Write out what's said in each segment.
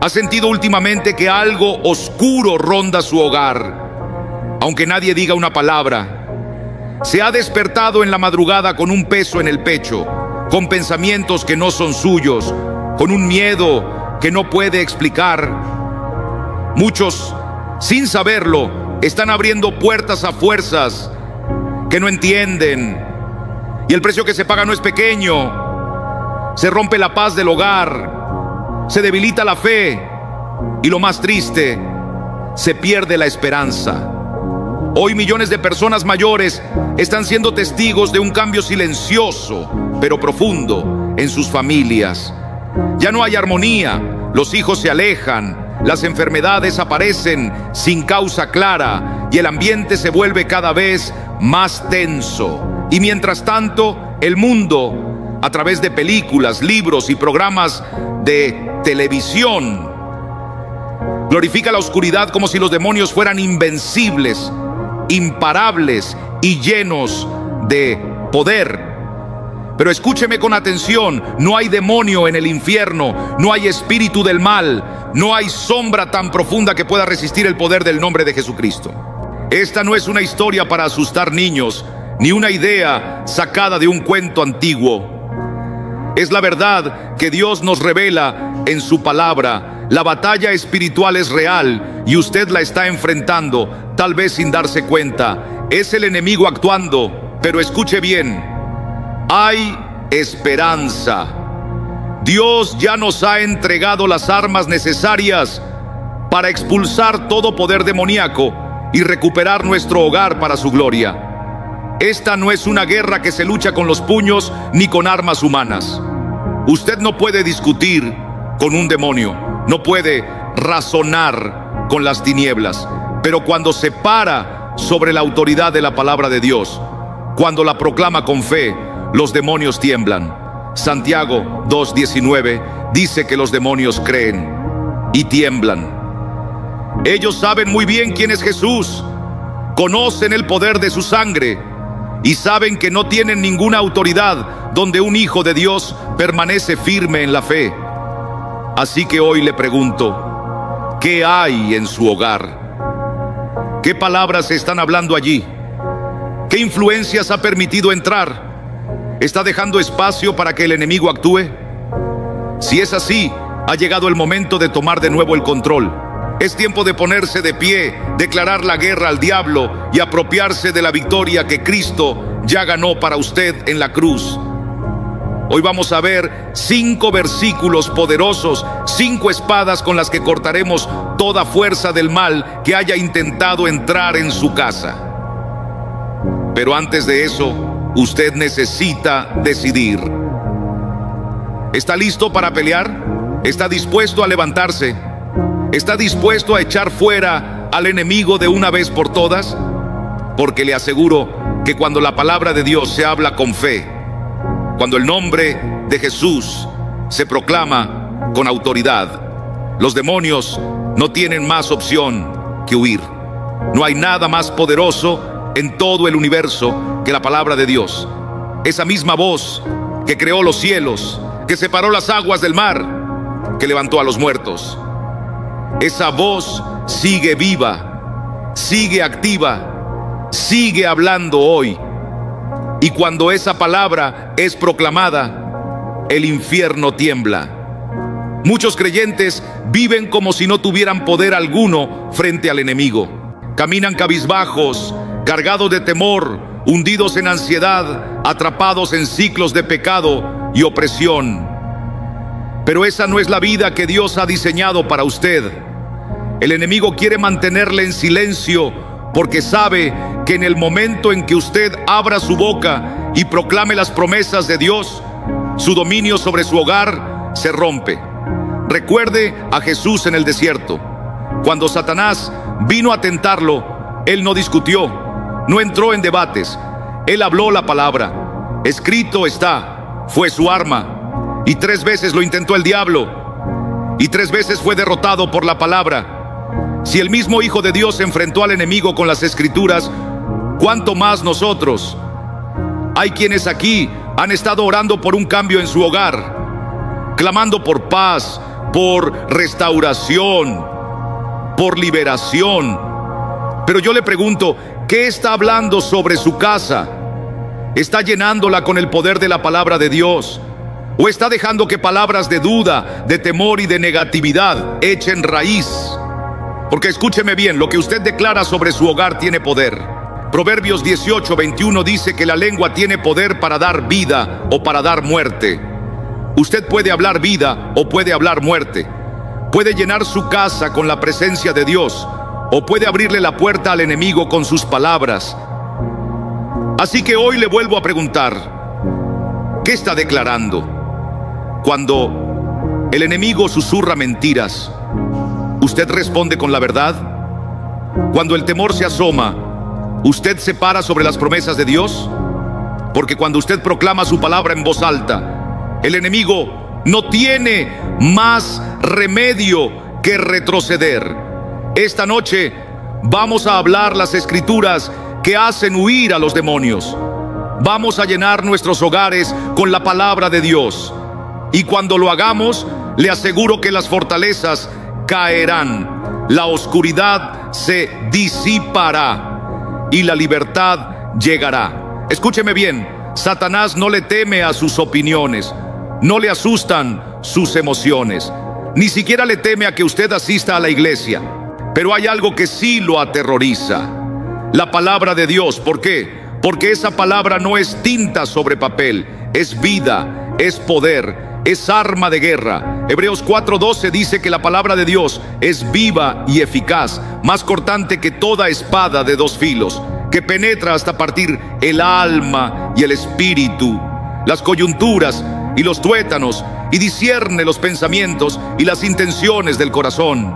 ¿Ha sentido últimamente que algo oscuro ronda su hogar, aunque nadie diga una palabra? ¿Se ha despertado en la madrugada con un peso en el pecho, con pensamientos que no son suyos, con un miedo que no puede explicar? Muchos, sin saberlo, están abriendo puertas a fuerzas que no entienden, y el precio que se paga no es pequeño. Se rompe la paz del hogar, se debilita la fe y, lo más triste, se pierde la esperanza. Hoy millones de personas mayores están siendo testigos de un cambio silencioso pero profundo en sus familias. Ya no hay armonía, los hijos se alejan, las enfermedades aparecen sin causa clara y el ambiente se vuelve cada vez más tenso. Y mientras tanto, el mundo, a través de películas, libros y programas de televisión, glorifica la oscuridad como si los demonios fueran invencibles, imparables y llenos de poder. Pero escúcheme con atención: no hay demonio en el infierno, no hay espíritu del mal, no hay sombra tan profunda que pueda resistir el poder del nombre de Jesucristo. Esta no es una historia para asustar niños, ni una idea sacada de un cuento antiguo. Es la verdad que Dios nos revela en su palabra. La batalla espiritual es real y usted la está enfrentando, tal vez sin darse cuenta. Es el enemigo actuando, pero escuche bien: hay esperanza. Dios ya nos ha entregado las armas necesarias para expulsar todo poder demoníaco y recuperar nuestro hogar para su gloria. Esta no es una guerra que se lucha con los puños ni con armas humanas. Usted no puede discutir con un demonio, no puede razonar con las tinieblas, pero cuando se para sobre la autoridad de la palabra de Dios, cuando la proclama con fe, los demonios tiemblan. Santiago 2:19 dice que los demonios creen y tiemblan. Ellos saben muy bien quién es Jesús, conocen el poder de su sangre y saben que no tienen ninguna autoridad donde un hijo de Dios permanece firme en la fe. Así que hoy le pregunto: ¿qué hay en su hogar? ¿Qué palabras se están hablando allí? ¿Qué influencias ha permitido entrar? ¿Está dejando espacio para que el enemigo actúe? Si es así, ha llegado el momento de tomar de nuevo el control. Es tiempo de ponerse de pie, declarar la guerra al diablo y apropiarse de la victoria que Cristo ya ganó para usted en la cruz. Hoy vamos a ver 5 versículos poderosos, 5 espadas con las que cortaremos toda fuerza del mal que haya intentado entrar en su casa. Pero antes de eso, usted necesita decidir. ¿Está listo para pelear? ¿Está dispuesto a levantarse? ¿Está dispuesto a echar fuera al enemigo de una vez por todas? Porque le aseguro que cuando la palabra de Dios se habla con fe, cuando el nombre de Jesús se proclama con autoridad, los demonios no tienen más opción que huir. No hay nada más poderoso en todo el universo que la palabra de Dios. Esa misma voz que creó los cielos, que separó las aguas del mar, que levantó a los muertos. Esa voz sigue viva, sigue activa, sigue hablando hoy. Y cuando esa palabra es proclamada, el infierno tiembla. Muchos creyentes viven como si no tuvieran poder alguno frente al enemigo. Caminan cabizbajos, cargados de temor, hundidos en ansiedad, atrapados en ciclos de pecado y opresión. Pero esa no es la vida que Dios ha diseñado para usted. El enemigo quiere mantenerle en silencio porque sabe que en el momento en que usted abra su boca y proclame las promesas de Dios, su dominio sobre su hogar se rompe. Recuerde a Jesús en el desierto. Cuando Satanás vino a tentarlo, él no discutió, no entró en debates. Él habló la palabra. Escrito está, fue su arma. Y 3 veces lo intentó el diablo, y 3 veces fue derrotado por la palabra. Si el mismo Hijo de Dios enfrentó al enemigo con las Escrituras, ¿cuánto más nosotros? Hay quienes aquí han estado orando por un cambio en su hogar, clamando por paz, por restauración, por liberación. Pero yo le pregunto, ¿qué está hablando sobre su casa? ¿Está llenándola con el poder de la palabra de Dios? ¿O está dejando que palabras de duda, de temor y de negatividad echen raíz? Porque escúcheme bien, lo que usted declara sobre su hogar tiene poder. Proverbios 18:21 dice que la lengua tiene poder para dar vida o para dar muerte. Usted puede hablar vida o puede hablar muerte. Puede llenar su casa con la presencia de Dios o puede abrirle la puerta al enemigo con sus palabras. Así que hoy le vuelvo a preguntar, ¿qué está declarando? Cuando el enemigo susurra mentiras, ¿usted responde con la verdad? Cuando el temor se asoma, ¿usted se para sobre las promesas de Dios? Porque cuando usted proclama su palabra en voz alta, el enemigo no tiene más remedio que retroceder. Esta noche vamos a hablar las escrituras que hacen huir a los demonios. Vamos a llenar nuestros hogares con la palabra de Dios. Y cuando lo hagamos, le aseguro que las fortalezas caerán, la oscuridad se disipará y la libertad llegará. Escúcheme bien, Satanás no le teme a sus opiniones, no le asustan sus emociones, ni siquiera le teme a que usted asista a la iglesia. Pero hay algo que sí lo aterroriza: la palabra de Dios. ¿Por qué? Porque esa palabra no es tinta sobre papel, es vida, es poder, es arma de guerra. Hebreos 4:12 dice que la palabra de Dios es viva y eficaz, más cortante que toda espada de dos filos, que penetra hasta partir el alma y el espíritu, las coyunturas y los tuétanos, y discierne los pensamientos y las intenciones del corazón.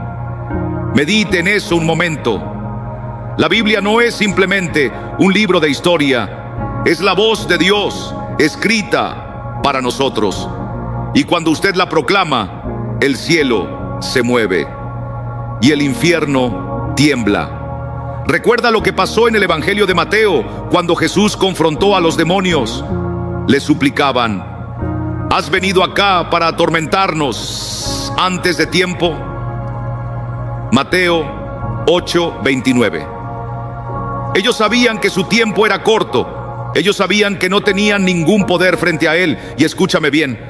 Medite en eso un momento. La Biblia no es simplemente un libro de historia, es la voz de Dios escrita para nosotros. Y cuando usted la proclama, el cielo se mueve y el infierno tiembla. Recuerda lo que pasó en el Evangelio de Mateo cuando Jesús confrontó a los demonios. Le suplicaban: ¿has venido acá para atormentarnos antes de tiempo? Mateo 8:29. Ellos sabían que su tiempo era corto. Ellos sabían que no tenían ningún poder frente a él. Y escúchame bien,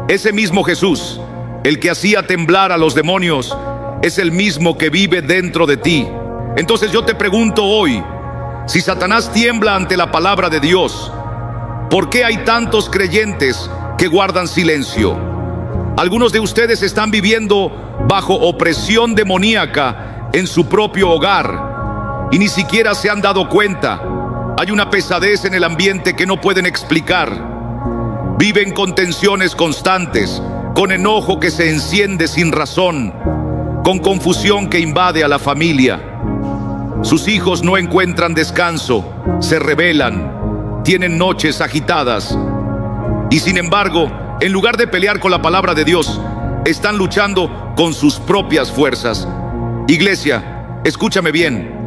ese mismo Jesús, el que hacía temblar a los demonios, es el mismo que vive dentro de ti. Entonces yo te pregunto hoy, si Satanás tiembla ante la palabra de Dios, ¿por qué hay tantos creyentes que guardan silencio? Algunos de ustedes están viviendo bajo opresión demoníaca en su propio hogar y ni siquiera se han dado cuenta. Hay una pesadez en el ambiente que no pueden explicar. Viven con tensiones constantes, con enojo que se enciende sin razón, con confusión que invade a la familia. Sus hijos no encuentran descanso, se rebelan, tienen noches agitadas. Y sin embargo, en lugar de pelear con la palabra de Dios, están luchando con sus propias fuerzas. Iglesia, escúchame bien.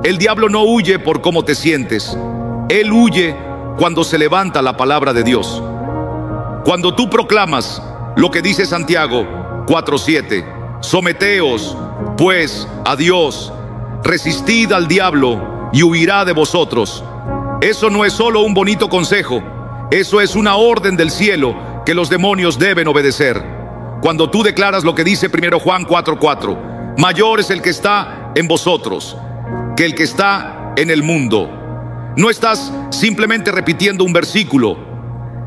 El diablo no huye por cómo te sientes. Él huye cuando se levanta la palabra de Dios. Cuando tú proclamas lo que dice Santiago 4:7, someteos pues a Dios, resistid al diablo y huirá de vosotros. Eso no es solo un bonito consejo, eso es una orden del cielo que los demonios deben obedecer. Cuando tú declaras lo que dice 1 Juan 4:4, mayor es el que está en vosotros que el que está en el mundo. No estás simplemente repitiendo un versículo,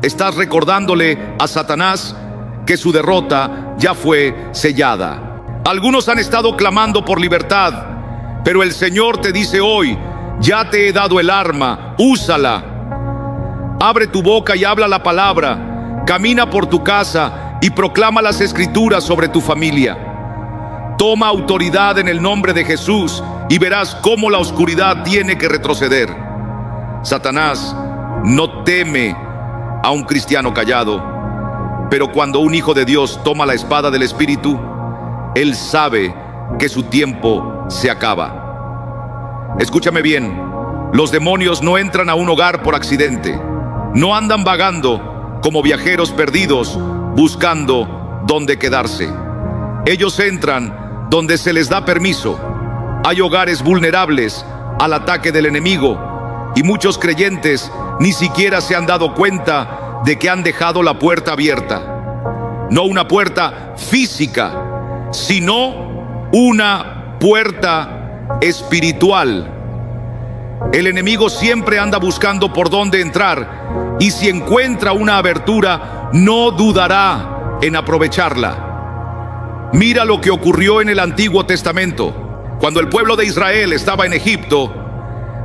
estás recordándole a Satanás que su derrota ya fue sellada. Algunos han estado clamando por libertad, pero el Señor te dice hoy: ya te he dado el arma, úsala. Abre tu boca y habla la palabra. Camina por tu casa y proclama las escrituras sobre tu familia. Toma autoridad en el nombre de Jesús y verás cómo la oscuridad tiene que retroceder. Satanás no teme a un cristiano callado, pero cuando un hijo de Dios toma la espada del Espíritu, él sabe que su tiempo se acaba. Escúchame bien, los demonios no entran a un hogar por accidente. No andan vagando como viajeros perdidos buscando dónde quedarse. Ellos entran donde se les da permiso. Hay hogares vulnerables al ataque del enemigo y muchos creyentes ni siquiera se han dado cuenta de que han dejado la puerta abierta. No una puerta física, sino una puerta espiritual. El enemigo siempre anda buscando por dónde entrar, y si encuentra una abertura, no dudará en aprovecharla. Mira lo que ocurrió en el Antiguo Testamento. Cuando el pueblo de Israel estaba en Egipto,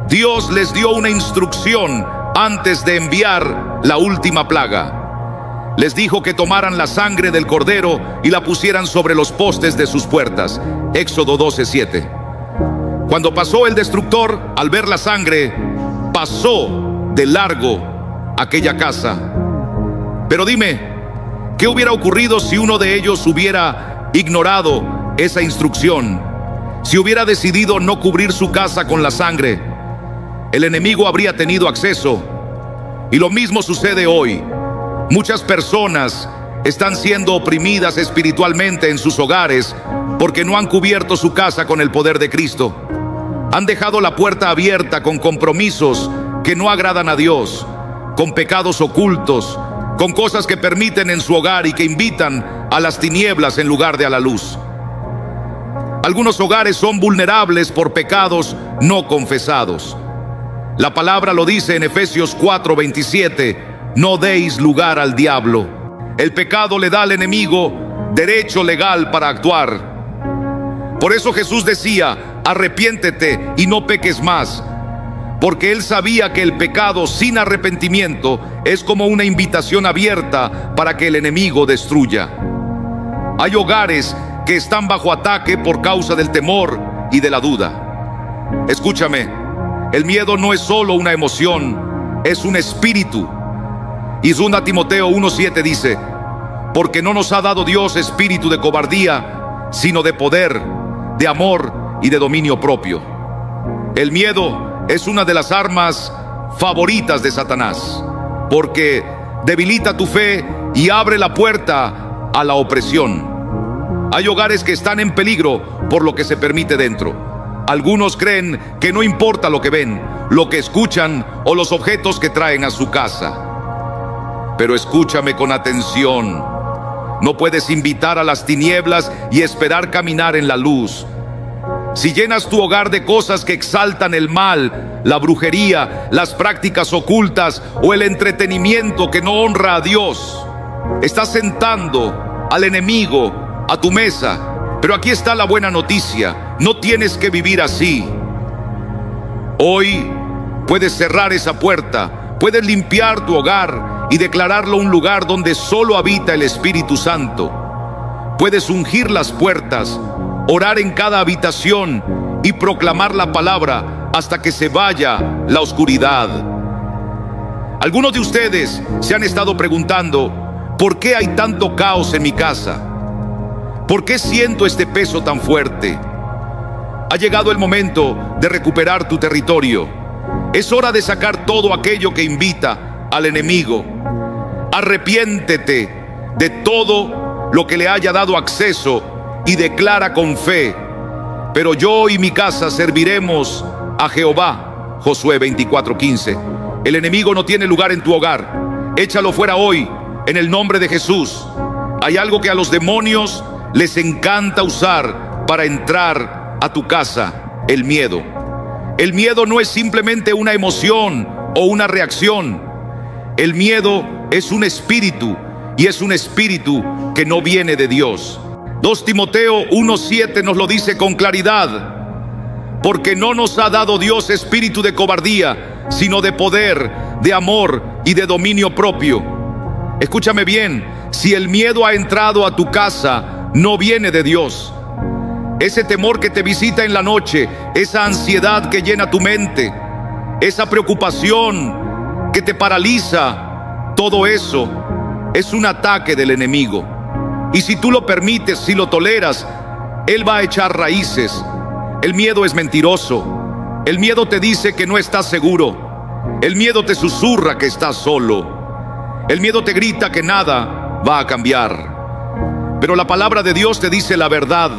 Dios les dio una instrucción antes de enviar la última plaga. Les dijo que tomaran la sangre del cordero y la pusieran sobre los postes de sus puertas. Éxodo 12:7. Cuando pasó el destructor, al ver la sangre, pasó de largo aquella casa. Pero dime, ¿qué hubiera ocurrido si uno de ellos hubiera ignorado esa instrucción? Si hubiera decidido no cubrir su casa con la sangre, el enemigo habría tenido acceso. Y lo mismo sucede hoy. Muchas personas están siendo oprimidas espiritualmente en sus hogares porque no han cubierto su casa con el poder de Cristo. Han dejado la puerta abierta con compromisos que no agradan a Dios, con pecados ocultos, con cosas que permiten en su hogar y que invitan a las tinieblas en lugar de a la luz. Algunos hogares son vulnerables por pecados no confesados. La palabra lo dice en Efesios 4:27, no deis lugar al diablo. El pecado le da al enemigo derecho legal para actuar. Por eso Jesús decía, arrepiéntete y no peques más, porque él sabía que el pecado sin arrepentimiento es como una invitación abierta para que el enemigo destruya. Hay hogares que están bajo ataque por causa del temor y de la duda. Escúchame, el miedo no es solo una emoción, es un espíritu. Y 2 Timoteo 1:7 dice, porque no nos ha dado Dios espíritu de cobardía, sino de poder, de amor y de dominio propio. El miedo es una de las armas favoritas de Satanás, porque debilita tu fe y abre la puerta a la opresión. Hay hogares que están en peligro por lo que se permite dentro. Algunos creen que no importa lo que ven, lo que escuchan o los objetos que traen a su casa. Pero escúchame con atención. No puedes invitar a las tinieblas y esperar caminar en la luz. Si llenas tu hogar de cosas que exaltan el mal, la brujería, las prácticas ocultas o el entretenimiento que no honra a Dios, estás sentando al enemigo a tu mesa. Pero aquí está la buena noticia: no tienes que vivir así. Hoy puedes cerrar esa puerta, puedes limpiar tu hogar y declararlo un lugar donde solo habita el Espíritu Santo. Puedes ungir las puertas, orar en cada habitación y proclamar la palabra hasta que se vaya la oscuridad. Algunos de ustedes se han estado preguntando, ¿por qué hay tanto caos en mi casa? ¿Por qué siento este peso tan fuerte? Ha llegado el momento de recuperar tu territorio. Es hora de sacar todo aquello que invita al enemigo. Arrepiéntete de todo lo que le haya dado acceso y declara con fe: pero yo y mi casa serviremos a Jehová. Josué 24:15. El enemigo no tiene lugar en tu hogar. Échalo fuera hoy en el nombre de Jesús. Hay algo que a los demonios les encanta usar para entrar a tu casa: el miedo. El miedo no es simplemente una emoción o una reacción. El miedo es un espíritu, y es un espíritu que no viene de Dios. 2 Timoteo 1:7 nos lo dice con claridad: porque no nos ha dado Dios espíritu de cobardía, sino de poder, de amor y de dominio propio. Escúchame bien, si el miedo ha entrado a tu casa, no viene de Dios. Ese temor que te visita en la noche, esa ansiedad que llena tu mente, esa preocupación que te paraliza, todo eso es un ataque del enemigo. Y si tú lo permites, si lo toleras, él va a echar raíces. El miedo es mentiroso. El miedo te dice que no estás seguro. El miedo te susurra que estás solo. El miedo te grita que nada va a cambiar. Pero la palabra de Dios te dice la verdad.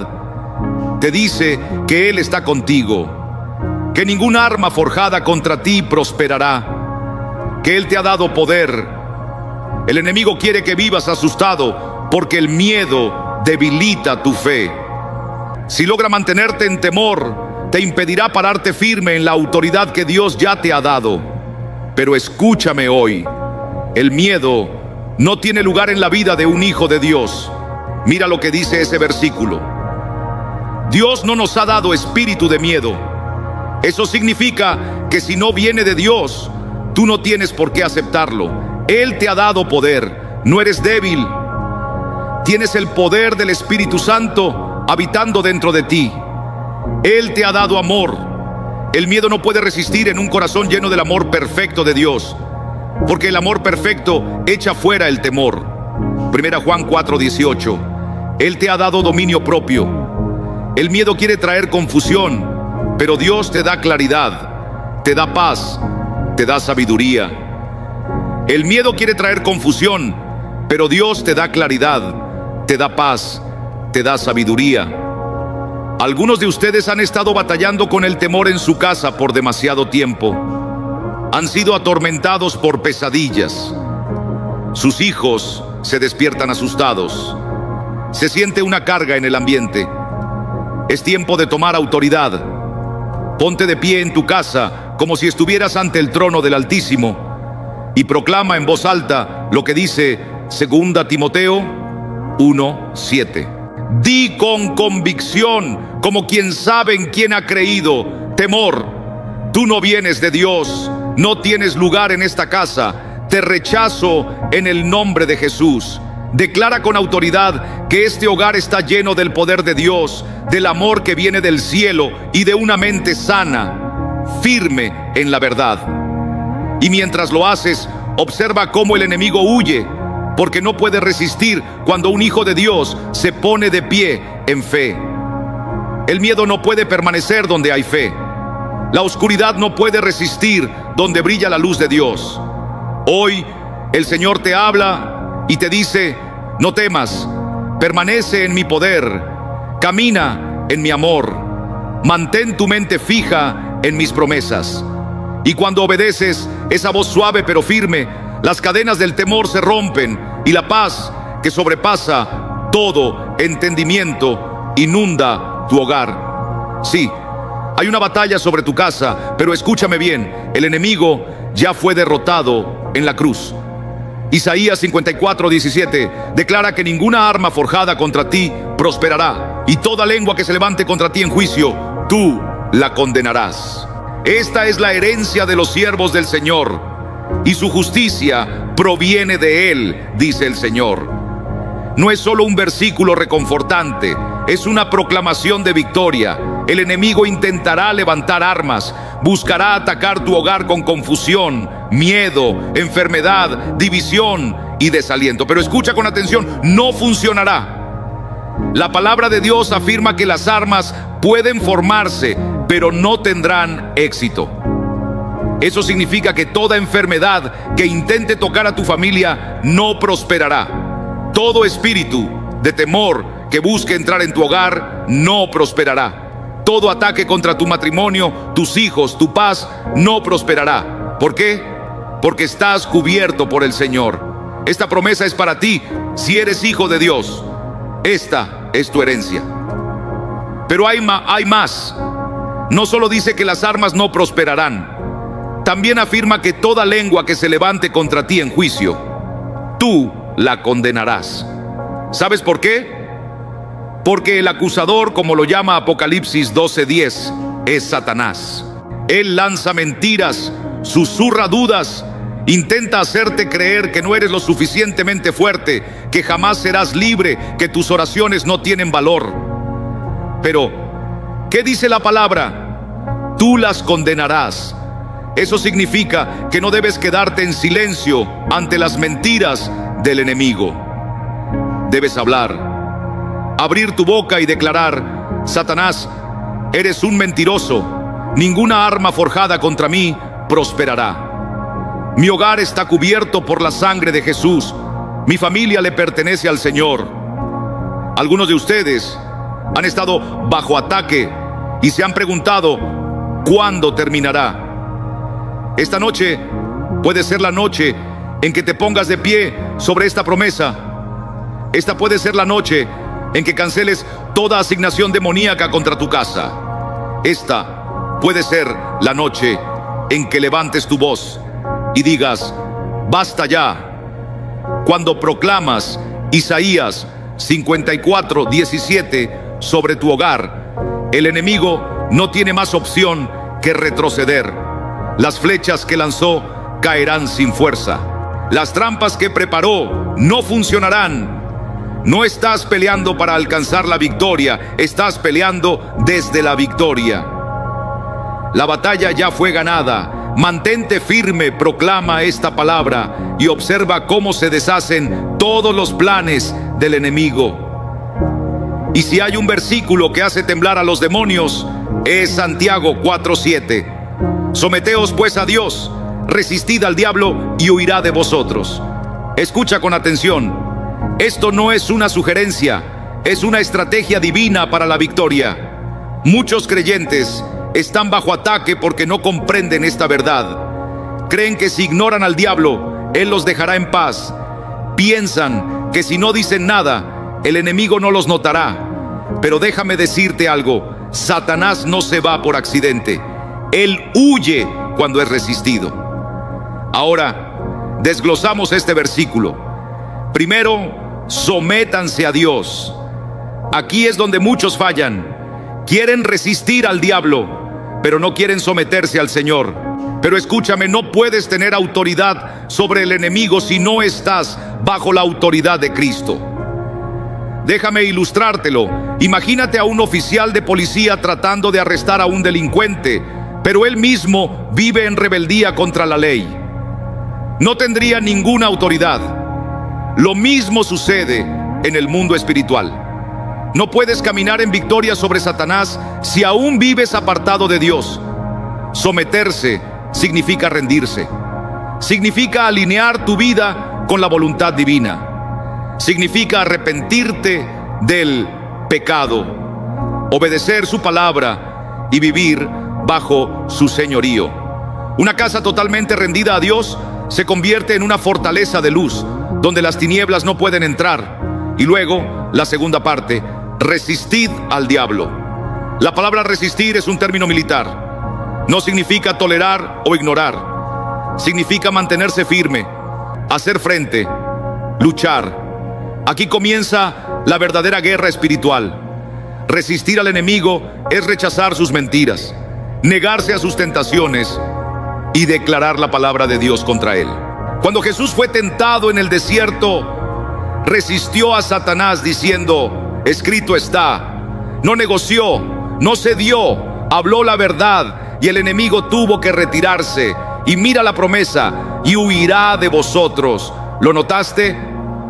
Te dice que Él está contigo, que ninguna arma forjada contra ti prosperará, que Él te ha dado poder. El enemigo quiere que vivas asustado porque el miedo debilita tu fe. Si logra mantenerte en temor, te impedirá pararte firme en la autoridad que Dios ya te ha dado. Pero escúchame hoy, el miedo no tiene lugar en la vida de un hijo de Dios. Mira lo que dice ese versículo. Dios no nos ha dado espíritu de miedo. Eso significa que si no viene de Dios, tú no tienes por qué aceptarlo. Él te ha dado poder, no eres débil. Tienes el poder del Espíritu Santo habitando dentro de ti. Él te ha dado amor. El miedo no puede resistir en un corazón lleno del amor perfecto de Dios, porque el amor perfecto echa fuera el temor. 1 Juan 4:18. Él te ha dado dominio propio. El miedo quiere traer confusión, pero Dios te da claridad, te da paz, te da sabiduría. El miedo quiere traer confusión, pero Dios te da claridad, te da paz, te da sabiduría. Algunos de ustedes han estado batallando con el temor en su casa por demasiado tiempo. Han sido atormentados por pesadillas. Sus hijos se despiertan asustados. Se siente una carga en el ambiente. Es tiempo de tomar autoridad. Ponte de pie en tu casa como si estuvieras ante el trono del Altísimo y proclama en voz alta lo que dice 2 Timoteo 1:7. Di con convicción, como quien sabe en quién ha creído: temor, tú no vienes de Dios, no tienes lugar en esta casa, te rechazo en el nombre de Jesús. Declara con autoridad que este hogar está lleno del poder de Dios, del amor que viene del cielo y de una mente sana, firme en la verdad. Y mientras lo haces, observa cómo el enemigo huye, porque no puede resistir cuando un hijo de Dios se pone de pie en fe. El miedo no puede permanecer donde hay fe. La oscuridad no puede resistir donde brilla la luz de Dios. Hoy el Señor te habla y te dice: no temas, permanece en mi poder, camina en mi amor, mantén tu mente fija en mis promesas. Y cuando obedeces esa voz suave pero firme, las cadenas del temor se rompen y la paz que sobrepasa todo entendimiento inunda tu hogar. Sí, hay una batalla sobre tu casa, pero escúchame bien, el enemigo ya fue derrotado en la cruz. Isaías 54:17 declara que ninguna arma forjada contra ti prosperará, y toda lengua que se levante contra ti en juicio, tú la condenarás. Esta es la herencia de los siervos del Señor, y su justicia proviene de Él, dice el Señor. No es solo un versículo reconfortante, es una proclamación de victoria. El enemigo intentará levantar armas, buscará atacar tu hogar con confusión, miedo, enfermedad, división y desaliento. Pero escucha con atención, no funcionará. La palabra de Dios afirma que las armas pueden formarse, pero no tendrán éxito. Eso significa que toda enfermedad que intente tocar a tu familia no prosperará. Todo espíritu de temor que busque entrar en tu hogar no prosperará. Todo ataque contra tu matrimonio, tus hijos, tu paz, no prosperará. ¿Por qué? Porque estás cubierto por el Señor. Esta promesa es para ti si eres hijo de Dios. Esta es tu herencia. Pero hay más. No solo dice que las armas no prosperarán, también afirma que toda lengua que se levante contra ti en juicio, tú la condenarás. ¿Sabes por qué? Porque el acusador, como lo llama Apocalipsis 12:10, es Satanás. Él lanza mentiras, susurra dudas, intenta hacerte creer que no eres lo suficientemente fuerte, que jamás serás libre, que tus oraciones no tienen valor. Pero, ¿qué dice la palabra? Tú las condenarás. Eso significa que no debes quedarte en silencio ante las mentiras del enemigo. Debes hablar. Abrir tu boca y declarar: Satanás, eres un mentiroso. Ninguna arma forjada contra mí prosperará. Mi hogar está cubierto por la sangre de Jesús. Mi familia le pertenece al Señor. Algunos de ustedes han estado bajo ataque y se han preguntado, ¿cuándo terminará? Esta noche puede ser la noche en que te pongas de pie sobre esta promesa. Esta puede ser la noche en que canceles toda asignación demoníaca contra tu casa. Esta puede ser la noche en que levantes tu voz y digas, basta ya. Cuando proclamas Isaías 54:17 sobre tu hogar, el enemigo no tiene más opción que retroceder. Las flechas que lanzó caerán sin fuerza. Las trampas que preparó no funcionarán. No estás peleando para alcanzar la victoria, estás peleando desde la victoria. La batalla ya fue ganada. Mantente firme, proclama esta palabra y observa cómo se deshacen todos los planes del enemigo. Y si hay un versículo que hace temblar a los demonios, es Santiago 4:7. Someteos pues a Dios, resistid al diablo y huirá de vosotros. Escucha con atención. Esto no es una sugerencia, es una estrategia divina para la victoria. Muchos creyentes están bajo ataque porque no comprenden esta verdad. Creen que si ignoran al diablo, él los dejará en paz. Piensan que si no dicen nada, el enemigo no los notará. Pero déjame decirte algo, Satanás no se va por accidente. Él huye cuando es resistido. Ahora, desglosamos este versículo. Primero, sométanse a Dios. Aquí es donde muchos fallan. Quieren resistir al diablo, pero no quieren someterse al Señor. Pero escúchame, no puedes tener autoridad sobre el enemigo si no estás bajo la autoridad de Cristo. Déjame ilustrártelo. Imagínate a un oficial de policía tratando de arrestar a un delincuente, pero él mismo vive en rebeldía contra la ley. No tendría ninguna autoridad. Lo mismo sucede en el mundo espiritual. No puedes caminar en victoria sobre Satanás si aún vives apartado de Dios. Someterse significa rendirse. Significa alinear tu vida con la voluntad divina. Significa arrepentirte del pecado, obedecer su palabra y vivir bajo su señorío. Una casa totalmente rendida a Dios se convierte en una fortaleza de luz, donde las tinieblas no pueden entrar. Y luego, la segunda parte, resistid al diablo. La palabra resistir es un término militar. No significa tolerar o ignorar. Significa mantenerse firme, hacer frente, luchar. Aquí comienza la verdadera guerra espiritual. Resistir al enemigo es rechazar sus mentiras, negarse a sus tentaciones y declarar la palabra de Dios contra él. Cuando Jesús fue tentado en el desierto, resistió a Satanás diciendo, escrito está. No negoció, no cedió, habló la verdad y el enemigo tuvo que retirarse. Y mira la promesa, y huirá de vosotros. ¿Lo notaste?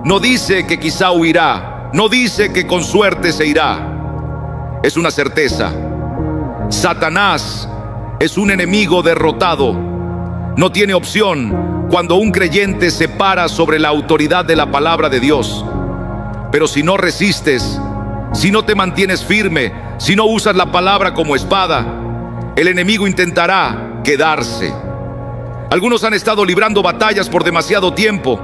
No dice que quizá huirá, no dice que con suerte se irá. Es una certeza. Satanás es un enemigo derrotado. No tiene opción cuando un creyente se para sobre la autoridad de la palabra de Dios. Pero si no resistes, si no te mantienes firme, si no usas la palabra como espada, el enemigo intentará quedarse. Algunos han estado librando batallas por demasiado tiempo.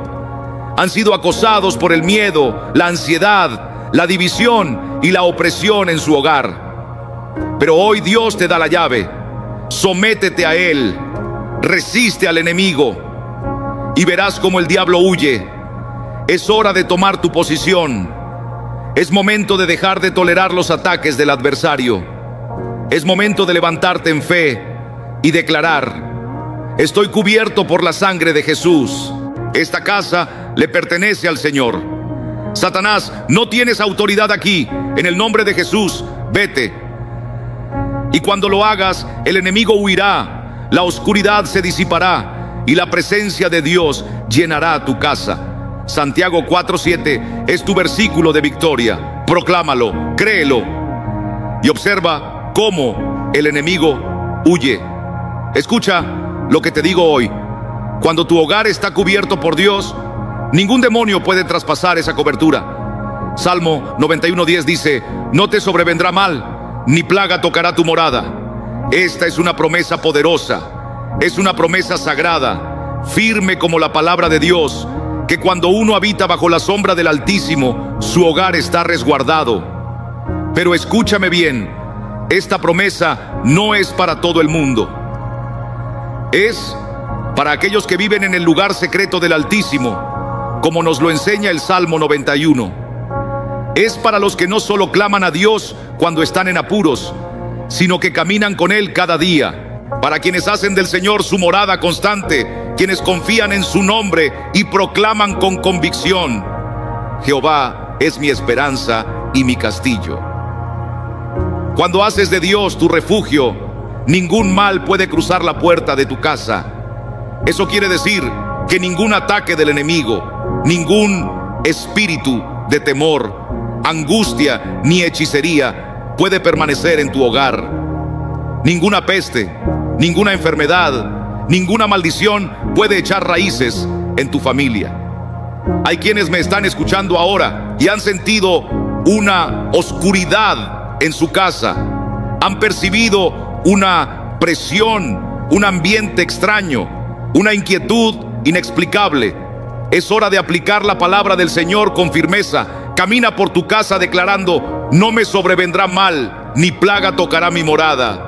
Han sido acosados por el miedo, la ansiedad, la división y la opresión en su hogar. Pero hoy Dios te da la llave. Sométete a Él, resiste al enemigo y verás cómo el diablo huye. Es hora de tomar tu posición. Es momento de dejar de tolerar los ataques del adversario. Es momento de levantarte en fe y declarar: estoy cubierto por la sangre de Jesús. Esta casa le pertenece al Señor. Satanás, no tienes autoridad aquí. En el nombre de Jesús, vete. Y cuando lo hagas, el enemigo huirá, la oscuridad se disipará y la presencia de Dios llenará tu casa. Santiago 4:7 es tu versículo de victoria. Proclámalo, créelo y observa cómo el enemigo huye. Escucha lo que te digo hoy. Cuando tu hogar está cubierto por Dios, ningún demonio puede traspasar esa cobertura. Salmo 91:10 dice: no te sobrevendrá mal, ni plaga tocará tu morada. Esta es una promesa poderosa, es una promesa sagrada, firme como la palabra de Dios, que cuando uno habita bajo la sombra del Altísimo, su hogar está resguardado. Pero escúchame bien, esta promesa no es para todo el mundo. Es para aquellos que viven en el lugar secreto del Altísimo, como nos lo enseña el Salmo 91. Es para los que no solo claman a Dios cuando están en apuros, sino que caminan con Él cada día. Para quienes hacen del Señor su morada constante, quienes confían en su nombre y proclaman con convicción: Jehová es mi esperanza y mi castillo. Cuando haces de Dios tu refugio, ningún mal puede cruzar la puerta de tu casa. Eso quiere decir que ningún ataque del enemigo, ningún espíritu de temor, angustia ni hechicería puede permanecer en tu hogar. Ninguna peste, ninguna enfermedad, ninguna maldición puede echar raíces en tu familia. Hay quienes me están escuchando ahora y han sentido una oscuridad en su casa. Han percibido una presión, un ambiente extraño, una inquietud inexplicable. Es hora de aplicar la palabra del Señor con firmeza. Camina por tu casa declarando: no me sobrevendrá mal, ni plaga tocará mi morada.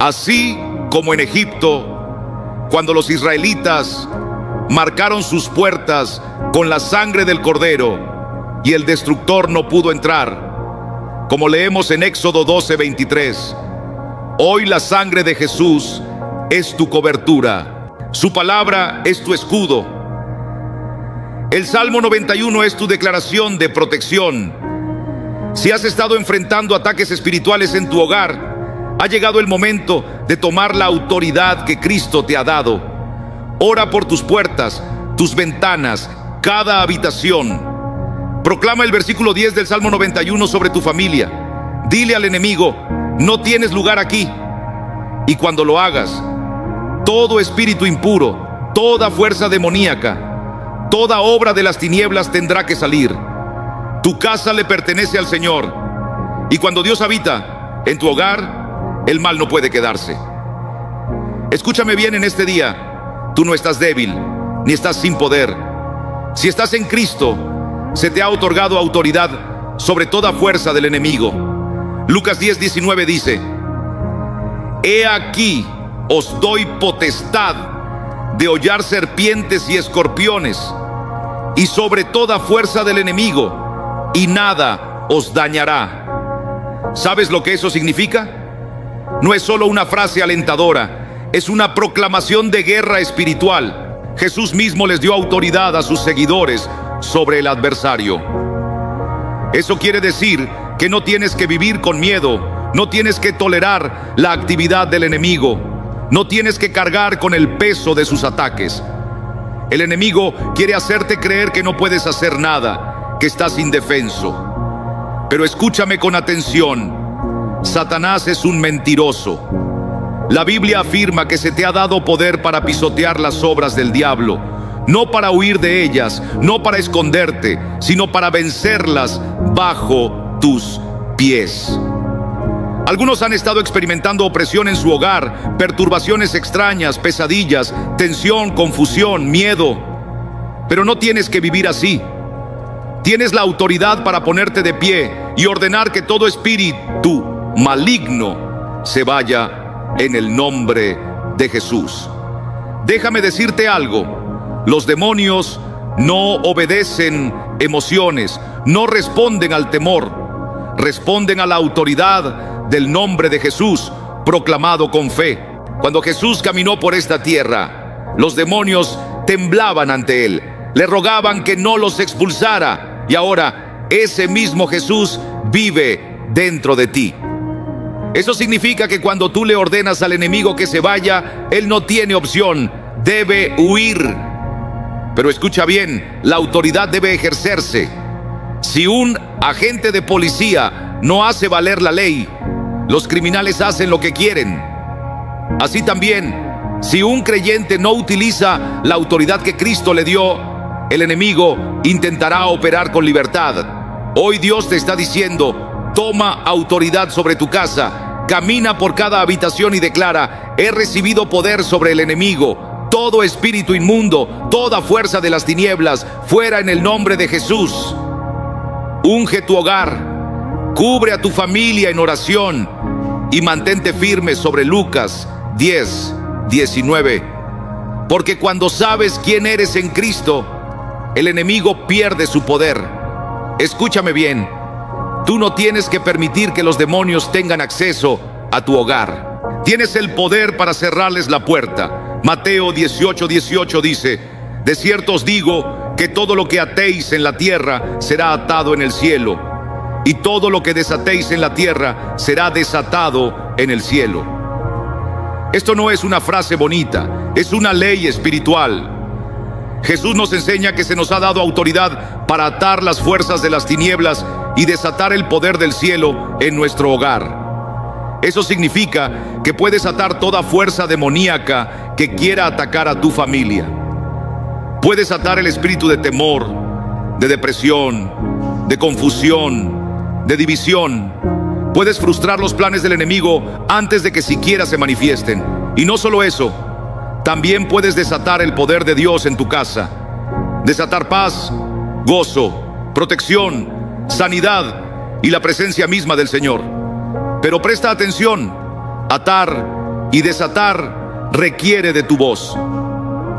Así como en Egipto, cuando los israelitas marcaron sus puertas con la sangre del cordero y el destructor no pudo entrar, como leemos en Éxodo 12:23, hoy la sangre de Jesús es tu cobertura, su palabra es tu escudo. El Salmo 91 es tu declaración de protección. Si has estado enfrentando ataques espirituales en tu hogar, ha llegado el momento de tomar la autoridad que Cristo te ha dado. Ora por tus puertas, tus ventanas, cada habitación. Proclama el versículo 10 del Salmo 91 sobre tu familia. Dile al enemigo: no tienes lugar aquí. Y cuando lo hagas, todo espíritu impuro, toda fuerza demoníaca, toda obra de las tinieblas tendrá que salir. Tu casa le pertenece al Señor. Y cuando Dios habita en tu hogar, el mal no puede quedarse. Escúchame bien en este día. Tú no estás débil, ni estás sin poder. Si estás en Cristo, se te ha otorgado autoridad sobre toda fuerza del enemigo. Lucas 10:19 dice: he aquí os doy potestad de hollar serpientes y escorpiones, y sobre toda fuerza del enemigo, y nada os dañará. ¿Sabes lo que eso significa? No es solo una frase alentadora, es una proclamación de guerra espiritual. Jesús mismo les dio autoridad a sus seguidores sobre el adversario. Eso quiere decir que no tienes que vivir con miedo, no tienes que tolerar la actividad del enemigo, no tienes que cargar con el peso de sus ataques. El enemigo quiere hacerte creer que no puedes hacer nada, que estás indefenso. Pero escúchame con atención: Satanás es un mentiroso. La Biblia afirma que se te ha dado poder para pisotear las obras del diablo, no para huir de ellas, no para esconderte, sino para vencerlas bajo tus pies. Algunos han estado experimentando opresión en su hogar, perturbaciones extrañas, pesadillas, tensión, confusión, miedo. Pero no tienes que vivir así. Tienes la autoridad para ponerte de pie y ordenar que todo espíritu maligno se vaya en el nombre de Jesús. Déjame decirte algo: los demonios no obedecen emociones, no responden al temor, responden a la autoridad del nombre de Jesús, proclamado con fe. Cuando Jesús caminó por esta tierra, los demonios temblaban ante Él, le rogaban que no los expulsara, y ahora ese mismo Jesús vive dentro de ti. Eso significa que cuando tú le ordenas al enemigo que se vaya, él no tiene opción, debe huir. Pero escucha bien, la autoridad debe ejercerse. Si un agente de policía no hace valer la ley, los criminales hacen lo que quieren. Así también, si un creyente no utiliza la autoridad que Cristo le dio, el enemigo intentará operar con libertad. Hoy Dios te está diciendo: toma autoridad sobre tu casa, camina por cada habitación y declara: he recibido poder sobre el enemigo. Todo espíritu inmundo, toda fuerza de las tinieblas, fuera en el nombre de Jesús. Unge tu hogar, cubre a tu familia en oración y mantente firme sobre Lucas 10:19. Porque cuando sabes quién eres en Cristo, el enemigo pierde su poder. Escúchame bien, tú no tienes que permitir que los demonios tengan acceso a tu hogar. Tienes el poder para cerrarles la puerta. Mateo 18:18 dice: de cierto os digo que todo lo que atéis en la tierra será atado en el cielo, y todo lo que desatéis en la tierra será desatado en el cielo. Esto no es una frase bonita, es una ley espiritual. Jesús nos enseña que se nos ha dado autoridad para atar las fuerzas de las tinieblas y desatar el poder del cielo en nuestro hogar. Eso significa que puedes atar toda fuerza demoníaca que quiera atacar a tu familia. Puedes atar el espíritu de temor, de depresión, de confusión, de división. Puedes frustrar los planes del enemigo antes de que siquiera se manifiesten. Y no solo eso, también puedes desatar el poder de Dios en tu casa. Desatar paz, gozo, protección, sanidad y la presencia misma del Señor. Pero presta atención, atar y desatar requiere de tu voz.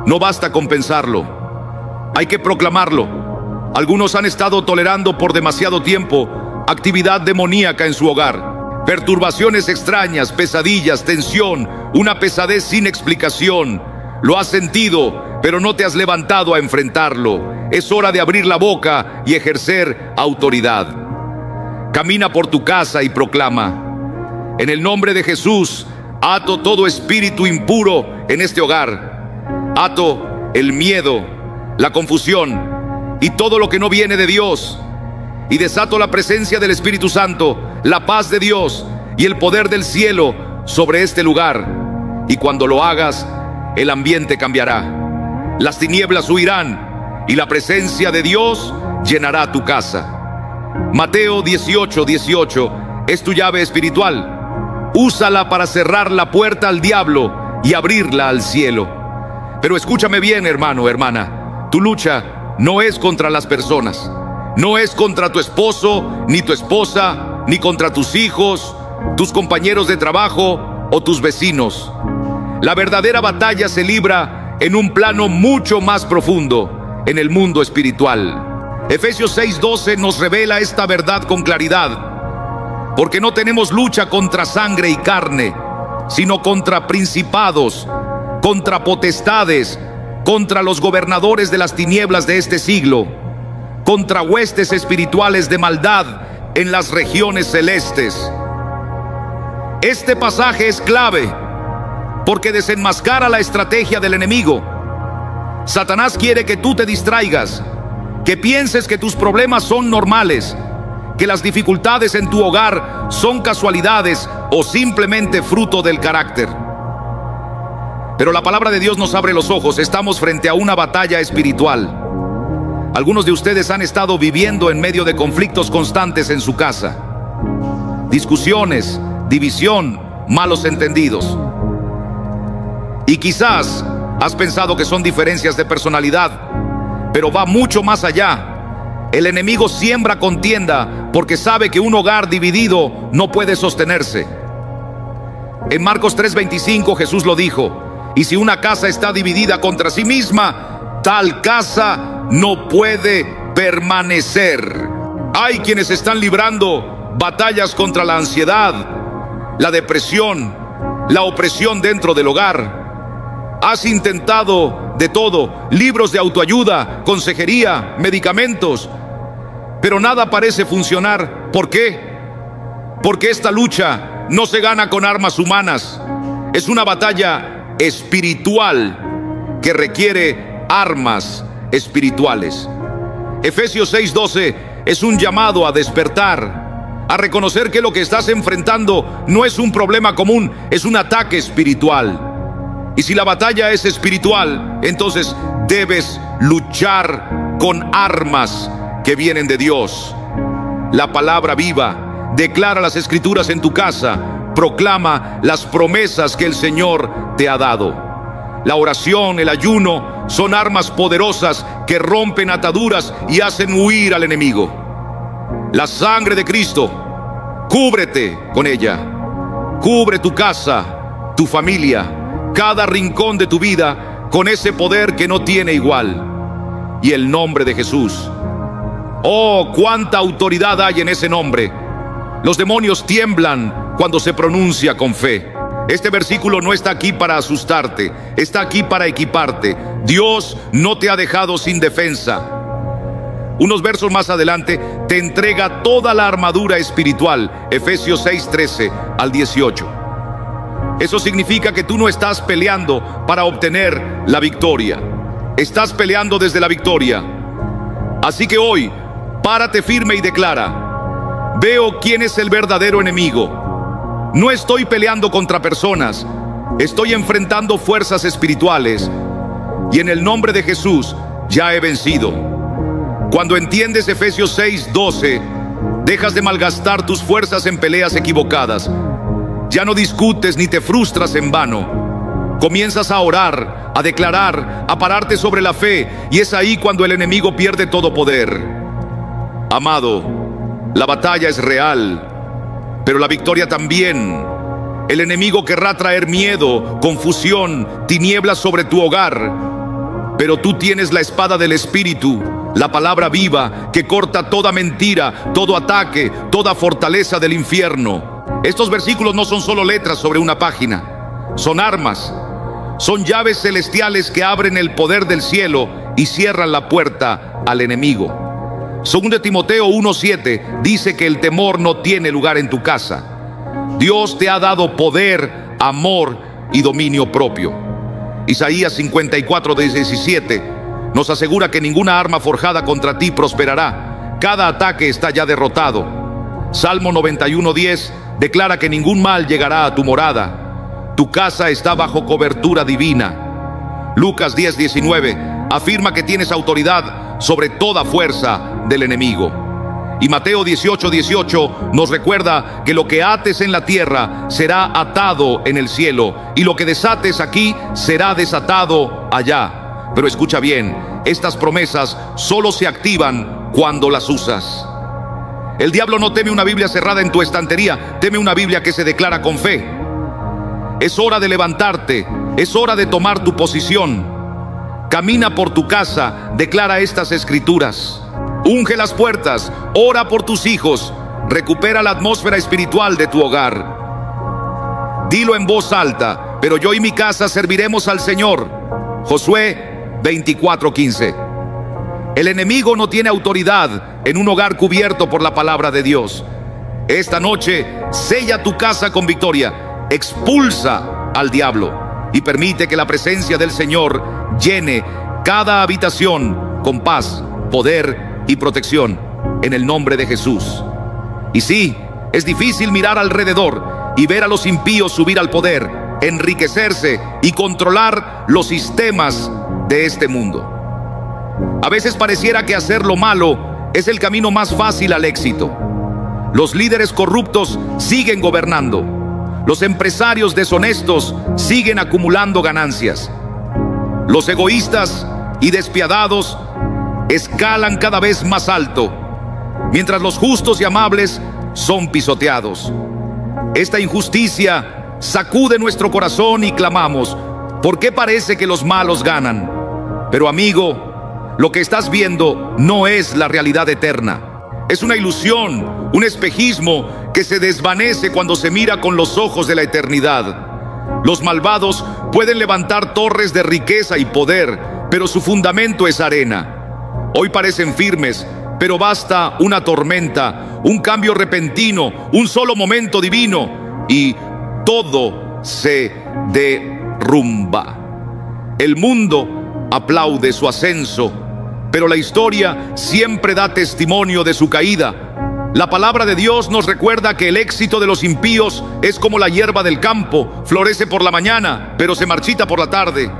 No basta con pensarlo, hay que proclamarlo. Algunos han estado tolerando por demasiado tiempo actividad demoníaca en su hogar. Perturbaciones extrañas, pesadillas, tensión, una pesadez sin explicación. Lo has sentido, pero no te has levantado a enfrentarlo. Es hora de abrir la boca y ejercer autoridad. Camina por tu casa y proclama: en el nombre de Jesús, ato todo espíritu impuro en este hogar. Ato el miedo, la confusión y todo lo que no viene de Dios. Y desato la presencia del Espíritu Santo, la paz de Dios y el poder del cielo sobre este lugar. Y cuando lo hagas, el ambiente cambiará. Las tinieblas huirán y la presencia de Dios llenará tu casa. Mateo 18:18 es tu llave espiritual. Úsala para cerrar la puerta al diablo y abrirla al cielo. Pero escúchame bien, hermano, hermana. Tu lucha no es contra las personas. No es contra tu esposo, ni tu esposa, ni contra tus hijos, tus compañeros de trabajo o tus vecinos. La verdadera batalla se libra en un plano mucho más profundo, en el mundo espiritual. Efesios 6:12 nos revela esta verdad con claridad. Porque no tenemos lucha contra sangre y carne, sino contra principados, contra potestades, contra los gobernadores de las tinieblas de este siglo, contra huestes espirituales de maldad en las regiones celestes. Este pasaje es clave porque desenmascara la estrategia del enemigo. Satanás quiere que tú te distraigas, que pienses que tus problemas son normales, que las dificultades en tu hogar son casualidades o simplemente fruto del carácter. Pero la palabra de Dios nos abre los ojos. Estamos frente a una batalla espiritual. Algunos de ustedes han estado viviendo en medio de conflictos constantes en su casa. Discusiones, división, malos entendidos. Y quizás has pensado que son diferencias de personalidad, pero va mucho más allá. El enemigo siembra contienda porque sabe que un hogar dividido no puede sostenerse. En Marcos 3:25 Jesús lo dijo: y si una casa está dividida contra sí misma, tal casa no puede permanecer. Hay quienes están librando batallas contra la ansiedad, la depresión, la opresión dentro del hogar. Has intentado de todo: libros de autoayuda, consejería, medicamentos, pero nada parece funcionar. ¿Por qué? Porque esta lucha no se gana con armas humanas. Es una batalla espiritual que requiere armas espirituales. Efesios 6:12 es un llamado a despertar, a reconocer que lo que estás enfrentando no es un problema común, es un ataque espiritual. Y si la batalla es espiritual, entonces debes luchar con armas que vienen de Dios. La palabra viva declara las escrituras en tu casa, proclama las promesas que el Señor te ha dado. La oración, el ayuno son armas poderosas que rompen ataduras y hacen huir al enemigo. La sangre de Cristo, cúbrete con ella. Cubre tu casa, tu familia, cada rincón de tu vida con ese poder que no tiene igual. Y el nombre de Jesús. Oh, cuánta autoridad hay en ese nombre. Los demonios tiemblan cuando se pronuncia con fe. Este versículo no está aquí para asustarte, está aquí para equiparte. Dios no te ha dejado sin defensa. Unos versos más adelante te entrega toda la armadura espiritual, Efesios 6:13 al 18. Eso significa que tú no estás peleando para obtener la victoria, estás peleando desde la victoria. Así que hoy, párate firme y declara: veo quién es el verdadero enemigo. No estoy peleando contra personas, estoy enfrentando fuerzas espirituales, y en el nombre de Jesús ya he vencido. Cuando entiendes Efesios 6:12, dejas de malgastar tus fuerzas en peleas equivocadas. Ya no discutes ni te frustras en vano. Comienzas a orar, a declarar, a pararte sobre la fe, y es ahí cuando el enemigo pierde todo poder. Amado, la batalla es real, pero la victoria también. El enemigo querrá traer miedo, confusión, tinieblas sobre tu hogar, pero tú tienes la espada del Espíritu, la palabra viva que corta toda mentira, todo ataque, toda fortaleza del infierno. Estos versículos no son solo letras sobre una página, son armas, son llaves celestiales que abren el poder del cielo y cierran la puerta al enemigo. 2 Timoteo 1:7 dice que el temor no tiene lugar en tu casa. Dios te ha dado poder, amor y dominio propio. Isaías 54:17 nos asegura que ninguna arma forjada contra ti prosperará. Cada ataque está ya derrotado. Salmo 91:10 declara que ningún mal llegará a tu morada. Tu casa está bajo cobertura divina. Lucas 10:19 afirma que tienes autoridad sobre toda fuerza del enemigo. Y Mateo 18:18 nos recuerda que lo que ates en la tierra será atado en el cielo, y lo que desates aquí será desatado allá. Pero escucha bien, estas promesas solo se activan cuando las usas. El diablo no teme una Biblia cerrada en tu estantería, teme una Biblia que se declara con fe. Es hora de levantarte, es hora de tomar tu posición. Camina por tu casa, declara estas escrituras. Unge las puertas, ora por tus hijos, recupera la atmósfera espiritual de tu hogar. Dilo en voz alta: pero yo y mi casa serviremos al Señor. Josué 24:15. El enemigo no tiene autoridad en un hogar cubierto por la palabra de Dios. Esta noche, sella tu casa con victoria, expulsa al diablo y permite que la presencia del Señor llene cada habitación con paz, poder y protección, en el nombre de Jesús. Y sí, es difícil mirar alrededor y ver a los impíos subir al poder, enriquecerse y controlar los sistemas de este mundo. A veces pareciera que hacer lo malo es el camino más fácil al éxito. Los líderes corruptos siguen gobernando. Los empresarios deshonestos siguen acumulando ganancias. Los egoístas y despiadados escalan cada vez más alto, mientras los justos y amables son pisoteados. Esta injusticia sacude nuestro corazón y clamamos: ¿por qué parece que los malos ganan? Pero amigo, lo que estás viendo no es la realidad eterna. Es una ilusión, un espejismo que se desvanece cuando se mira con los ojos de la eternidad. Los malvados pueden levantar torres de riqueza y poder, pero su fundamento es arena. Hoy parecen firmes, pero basta una tormenta, un cambio repentino, un solo momento divino, y todo se derrumba. El mundo aplaude su ascenso, pero la historia siempre da testimonio de su caída. La palabra de Dios nos recuerda que el éxito de los impíos es como la hierba del campo: florece por la mañana, pero se marchita por la tarde.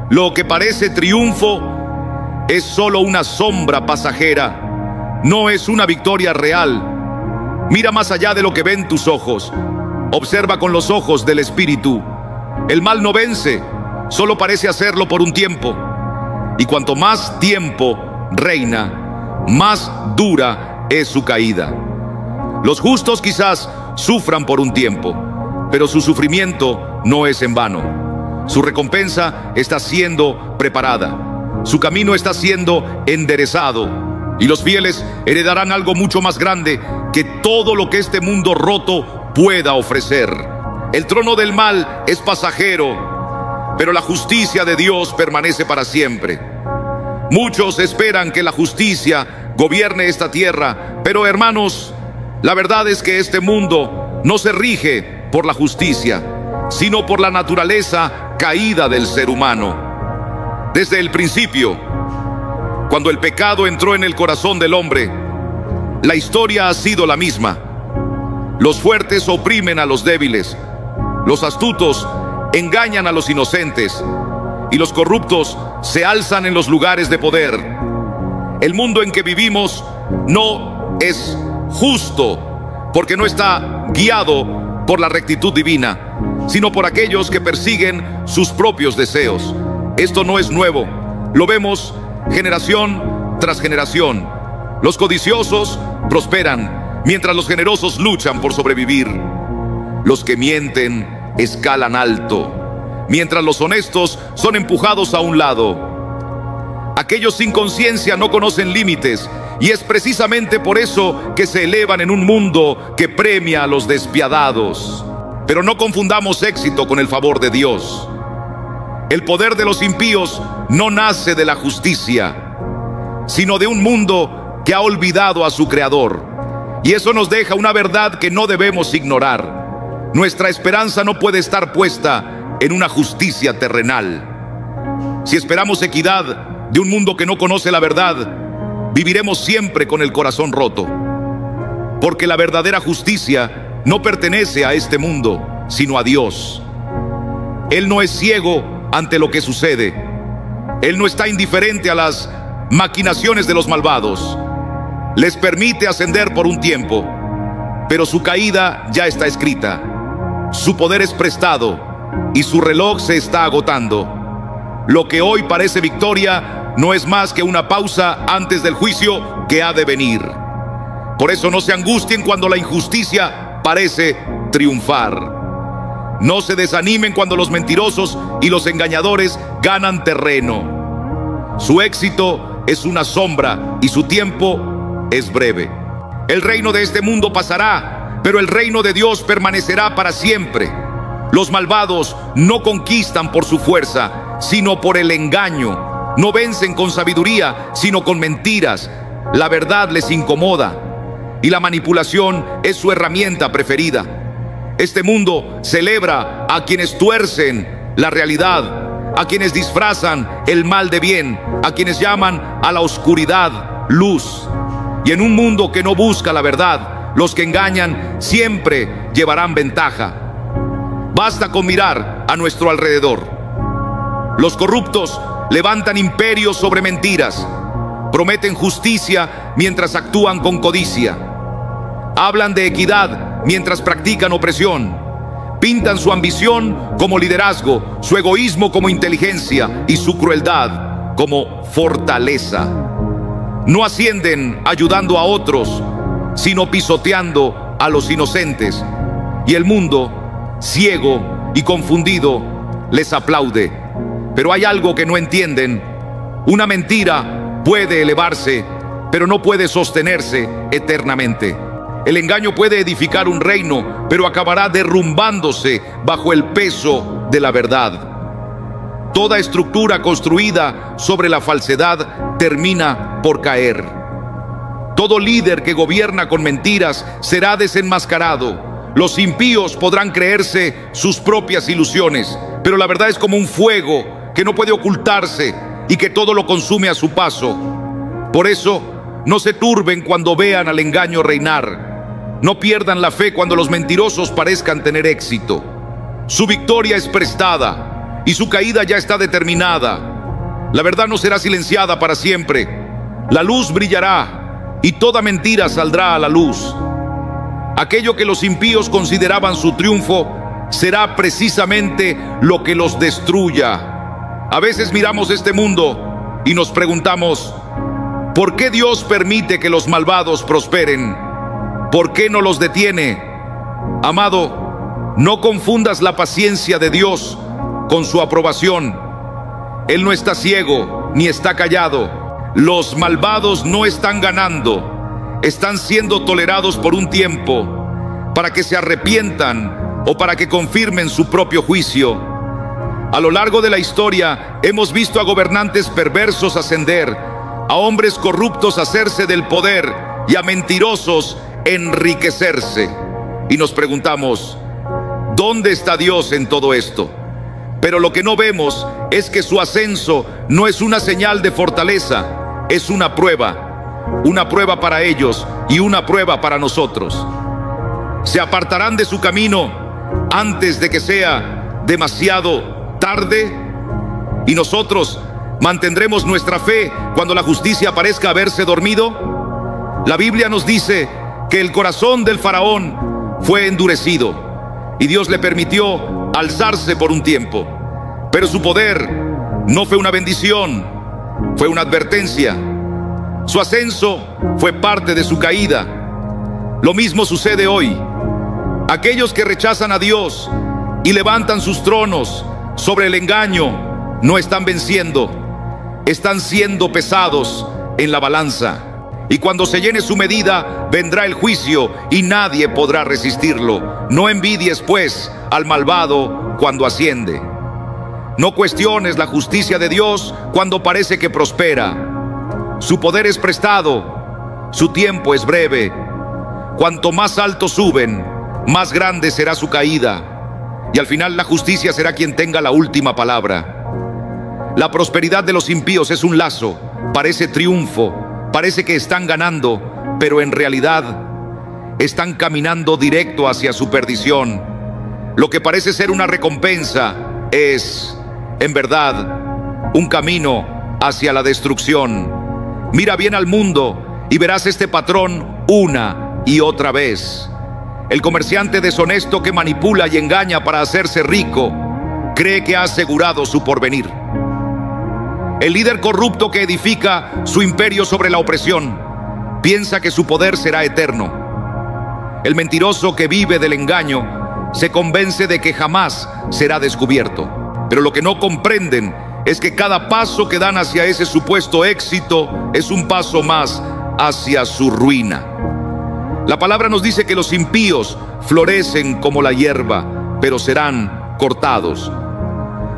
Lo que parece triunfo es solo una sombra pasajera, no es una victoria real. Mira más allá de lo que ven tus ojos. Observa con los ojos del Espíritu. El mal no vence, solo parece hacerlo por un tiempo. Y cuanto más tiempo reina, más dura es su caída. Los justos quizás sufran por un tiempo, pero su sufrimiento no es en vano. Su recompensa está siendo preparada. Su camino está siendo enderezado. Y los fieles heredarán algo mucho más grande que todo lo que este mundo roto pueda ofrecer. El trono del mal es pasajero, pero la justicia de Dios permanece para siempre. Muchos esperan que la justicia gobierne esta tierra, pero hermanos, la verdad es que este mundo no se rige por la justicia, sino por la naturaleza caída del ser humano. Desde el principio, cuando el pecado entró en el corazón del hombre, la historia ha sido la misma. Los fuertes oprimen a los débiles, los astutos engañan a los inocentes y los corruptos se alzan en los lugares de poder. El mundo en que vivimos no es justo porque no está guiado por la rectitud divina, sino por aquellos que persiguen sus propios deseos. Esto no es nuevo, lo vemos generación tras generación. Los codiciosos prosperan, mientras los generosos luchan por sobrevivir. Los que mienten escalan alto, mientras los honestos son empujados a un lado. Aquellos sin conciencia no conocen límites, y es precisamente por eso que se elevan en un mundo que premia a los despiadados. Pero no confundamos éxito con el favor de Dios. El poder de los impíos no nace de la justicia, sino de un mundo que ha olvidado a su Creador. Y eso nos deja una verdad que no debemos ignorar. Nuestra esperanza no puede estar puesta en una justicia terrenal. Si esperamos equidad de un mundo que no conoce la verdad, viviremos siempre con el corazón roto. Porque la verdadera justicia no pertenece a este mundo, sino a Dios. Él no es ciego ante lo que sucede. Él no está indiferente a las maquinaciones de los malvados. Les permite ascender por un tiempo, pero su caída ya está escrita. Su poder es prestado y su reloj se está agotando. Lo que hoy parece victoria no es más que una pausa antes del juicio que ha de venir. Por eso no se angustien cuando la injusticia parece triunfar. No se desanimen cuando los mentirosos y los engañadores ganan terreno. Su éxito es una sombra y su tiempo es breve. El reino de este mundo pasará, pero el reino de Dios permanecerá para siempre. Los malvados no conquistan por su fuerza, sino por el engaño. No vencen con sabiduría, sino con mentiras. La verdad les incomoda y la manipulación es su herramienta preferida. Este mundo celebra a quienes tuercen la realidad, a quienes disfrazan el mal de bien, a quienes llaman a la oscuridad luz. Y en un mundo que no busca la verdad, los que engañan siempre llevarán ventaja. Basta con mirar a nuestro alrededor. Los corruptos levantan imperios sobre mentiras, prometen justicia mientras actúan con codicia, hablan de equidad mientras practican opresión, pintan su ambición como liderazgo, su egoísmo como inteligencia y su crueldad como fortaleza. No ascienden ayudando a otros, sino pisoteando a los inocentes. Y el mundo, ciego y confundido, les aplaude. Pero hay algo que no entienden. Una mentira puede elevarse, pero no puede sostenerse eternamente. El engaño puede edificar un reino, pero acabará derrumbándose bajo el peso de la verdad. Toda estructura construida sobre la falsedad termina por caer. Todo líder que gobierna con mentiras será desenmascarado. Los impíos podrán creerse sus propias ilusiones, pero la verdad es como un fuego que no puede ocultarse y que todo lo consume a su paso. Por eso, no se turben cuando vean al engaño reinar. No pierdan la fe cuando los mentirosos parezcan tener éxito. Su victoria es prestada y su caída ya está determinada. La verdad no será silenciada para siempre. La luz brillará y toda mentira saldrá a la luz. Aquello que los impíos consideraban su triunfo será precisamente lo que los destruya. A veces miramos este mundo y nos preguntamos, ¿por qué Dios permite que los malvados prosperen? ¿Por qué no los detiene? Amado, no confundas la paciencia de Dios con su aprobación. Él no está ciego ni está callado. Los malvados no están ganando, están siendo tolerados por un tiempo para que se arrepientan o para que confirmen su propio juicio. A lo largo de la historia hemos visto a gobernantes perversos ascender, a hombres corruptos hacerse del poder y a mentirosos enriquecerse. Y nos preguntamos, ¿dónde está Dios en todo esto? Pero lo que no vemos es que su ascenso no es una señal de fortaleza, es una prueba para ellos y una prueba para nosotros. Se apartarán de su camino antes de que sea demasiado tarde, y nosotros mantendremos nuestra fe cuando la justicia parezca haberse dormido. La Biblia nos dice que el corazón del faraón fue endurecido y Dios le permitió alzarse por un tiempo, pero su poder no fue una bendición, fue una advertencia. Su ascenso fue parte de su caída. Lo mismo sucede hoy. Aquellos que rechazan a Dios y levantan sus tronos sobre el engaño no están venciendo, están siendo pesados en la balanza. Y cuando se llene su medida, vendrá el juicio y nadie podrá resistirlo. No envidies, pues, al malvado cuando asciende. No cuestiones la justicia de Dios cuando parece que prospera. Su poder es prestado, su tiempo es breve. Cuanto más alto suben, más grande será su caída. Y al final la justicia será quien tenga la última palabra. La prosperidad de los impíos es un lazo, parece triunfo, parece que están ganando, pero en realidad están caminando directo hacia su perdición. Lo que parece ser una recompensa es, en verdad, un camino hacia la destrucción. Mira bien al mundo y verás este patrón una y otra vez. El comerciante deshonesto que manipula y engaña para hacerse rico cree que ha asegurado su porvenir. El líder corrupto que edifica su imperio sobre la opresión piensa que su poder será eterno. El mentiroso que vive del engaño se convence de que jamás será descubierto. Pero lo que no comprenden es que cada paso que dan hacia ese supuesto éxito es un paso más hacia su ruina. La palabra nos dice que los impíos florecen como la hierba, pero serán cortados.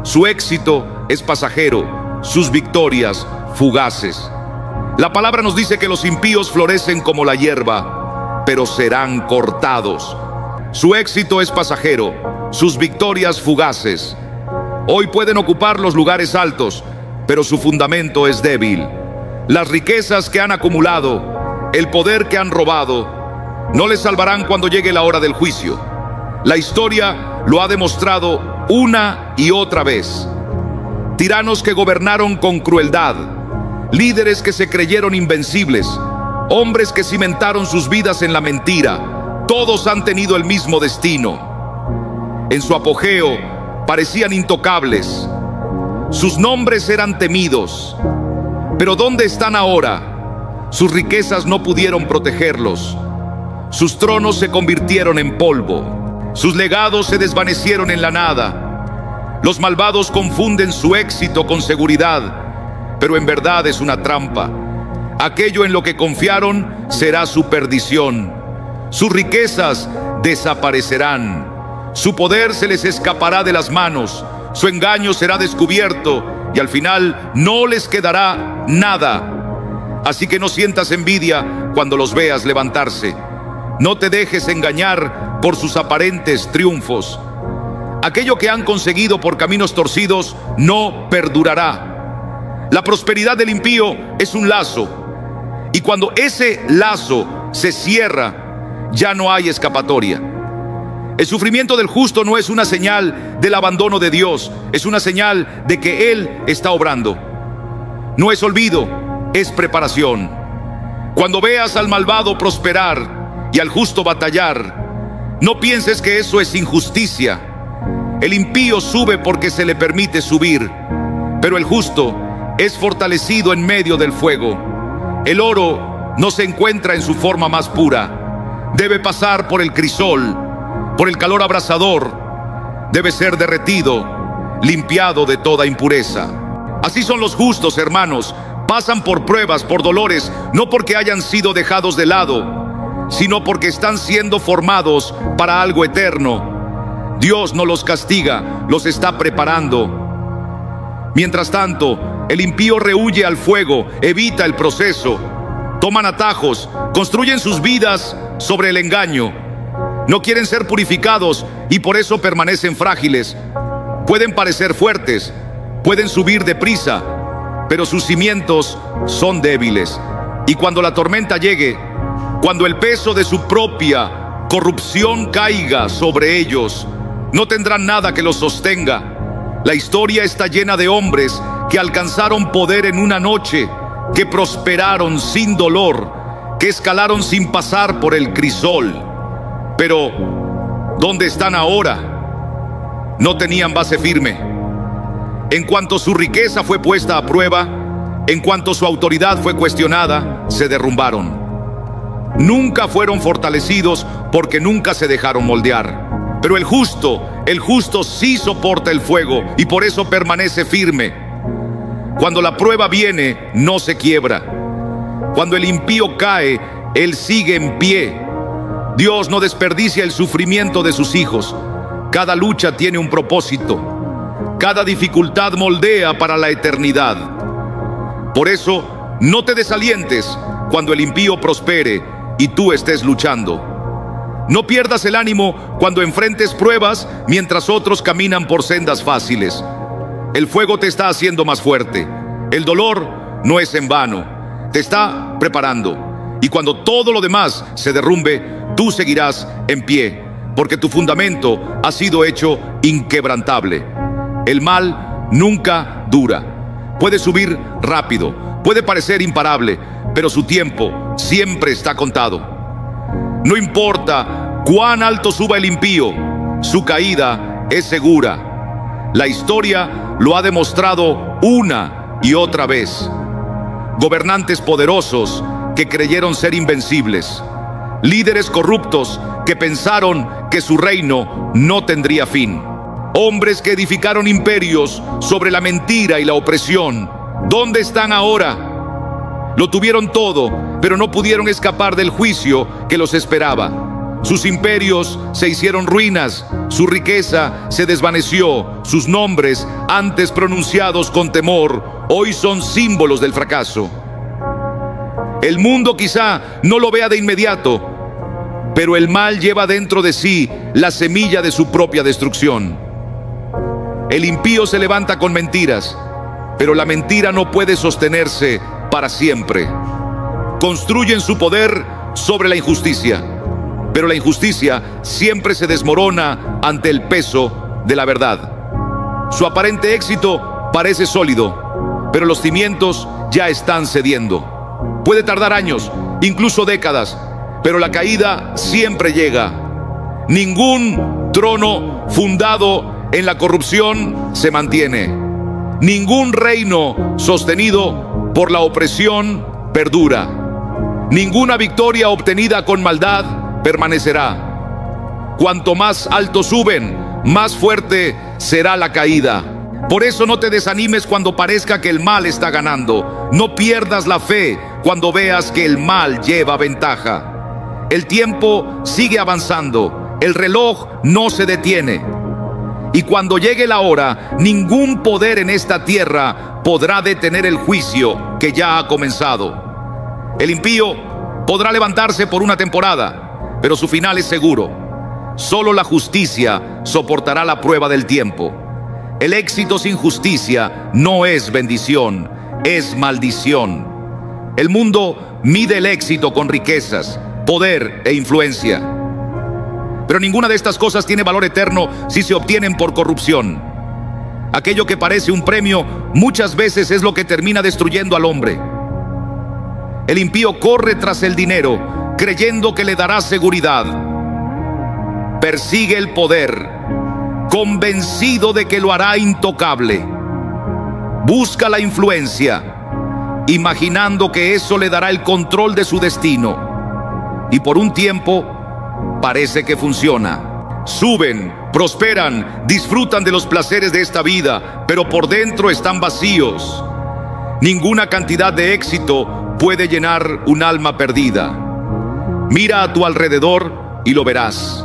Su éxito es pasajero, sus victorias fugaces. La palabra nos dice que los impíos florecen como la hierba, pero serán cortados. Su éxito es pasajero, sus victorias fugaces. Hoy pueden ocupar los lugares altos, pero su fundamento es débil. Las riquezas que han acumulado, el poder que han robado, no les salvarán cuando llegue la hora del juicio. La historia lo ha demostrado una y otra vez. Tiranos que gobernaron con crueldad, líderes que se creyeron invencibles, hombres que cimentaron sus vidas en la mentira, todos han tenido el mismo destino. En su apogeo parecían intocables, sus nombres eran temidos, pero ¿dónde están ahora? Sus riquezas no pudieron protegerlos, sus tronos se convirtieron en polvo, sus legados se desvanecieron en la nada. Los malvados confunden su éxito con seguridad, pero en verdad es una trampa. Aquello en lo que confiaron será su perdición. Sus riquezas desaparecerán. Su poder se les escapará de las manos, su engaño será descubierto y al final no les quedará nada. Así que no sientas envidia cuando los veas levantarse. No te dejes engañar por sus aparentes triunfos. Aquello que han conseguido por caminos torcidos no perdurará. La prosperidad del impío es un lazo, y cuando ese lazo se cierra, ya no hay escapatoria. El sufrimiento del justo no es una señal del abandono de Dios, es una señal de que Él está obrando. no es olvido, es preparación. Cuando veas al malvado prosperar y al justo batallar, no pienses que eso es injusticia. El impío sube porque se le permite subir, pero el justo es fortalecido en medio del fuego. El oro no se encuentra en su forma más pura. Debe pasar por el crisol, por el calor abrasador. Debe ser derretido, limpiado de toda impureza. Así son los justos, hermanos. Pasan por pruebas, por dolores, no porque hayan sido dejados de lado, sino porque están siendo formados para algo eterno. Dios no los castiga, los está preparando. Mientras tanto, el impío rehúye al fuego, evita el proceso. Toman atajos, construyen sus vidas sobre el engaño. No quieren ser purificados y por eso permanecen frágiles. Pueden parecer fuertes, pueden subir deprisa, pero sus cimientos son débiles. Y cuando la tormenta llegue, cuando el peso de su propia corrupción caiga sobre ellos, no tendrán nada que los sostenga. La historia está llena de hombres que alcanzaron poder en una noche, que prosperaron sin dolor, que escalaron sin pasar por el crisol. Pero, ¿dónde están ahora? No tenían base firme. En cuanto su riqueza fue puesta a prueba, en cuanto su autoridad fue cuestionada, se derrumbaron. Nunca fueron fortalecidos porque nunca se dejaron moldear. Pero el justo sí soporta el fuego y por eso permanece firme. Cuando la prueba viene, no se quiebra. Cuando el impío cae, él sigue en pie. Dios no desperdicia el sufrimiento de sus hijos. Cada lucha tiene un propósito. Cada dificultad moldea para la eternidad. Por eso, no te desalientes cuando el impío prospere y tú estés luchando. No pierdas el ánimo cuando enfrentes pruebas mientras otros caminan por sendas fáciles. El fuego te está haciendo más fuerte. El dolor no es en vano. Te está preparando. Y cuando todo lo demás se derrumbe, tú seguirás en pie, porque tu fundamento ha sido hecho inquebrantable. El mal nunca dura. Puede subir rápido, puede parecer imparable, pero su tiempo siempre está contado. No importa cuán alto suba el impío, su caída es segura. La historia lo ha demostrado una y otra vez. Gobernantes poderosos que creyeron ser invencibles. Líderes corruptos que pensaron que su reino no tendría fin. Hombres que edificaron imperios sobre la mentira y la opresión. ¿Dónde están ahora? Lo tuvieron todo, pero no pudieron escapar del juicio que los esperaba. Sus imperios se hicieron ruinas, su riqueza se desvaneció, sus nombres, antes pronunciados con temor, hoy son símbolos del fracaso. El mundo quizá no lo vea de inmediato, pero el mal lleva dentro de sí la semilla de su propia destrucción. El impío se levanta con mentiras, pero la mentira no puede sostenerse para siempre. Construyen su poder sobre la injusticia, pero la injusticia siempre se desmorona ante el peso de la verdad. Su aparente éxito parece sólido, pero los cimientos ya están cediendo. Puede tardar años, incluso décadas, pero la caída siempre llega. Ningún trono fundado en la corrupción se mantiene. Ningún reino sostenido por la opresión perdura. Ninguna victoria obtenida con maldad permanecerá. Cuanto más alto suben, más fuerte será la caída. Por eso no te desanimes cuando parezca que el mal está ganando. No pierdas la fe cuando veas que el mal lleva ventaja. El tiempo sigue avanzando. El reloj no se detiene. Y cuando llegue la hora, ningún poder en esta tierra podrá detener el juicio que ya ha comenzado. El impío podrá levantarse por una temporada, pero su final es seguro. Solo la justicia soportará la prueba del tiempo. El éxito sin justicia no es bendición, es maldición. El mundo mide el éxito con riquezas, poder e influencia. Pero ninguna de estas cosas tiene valor eterno si se obtienen por corrupción. Aquello que parece un premio muchas veces es lo que termina destruyendo al hombre. El impío corre tras el dinero, creyendo que le dará seguridad. Persigue el poder, convencido de que lo hará intocable. Busca la influencia, imaginando que eso le dará el control de su destino. Y por un tiempo parece que funciona. Suben, prosperan, disfrutan de los placeres de esta vida, pero por dentro están vacíos. Ninguna cantidad de éxito puede llenar un alma perdida. Mira a tu alrededor y lo verás.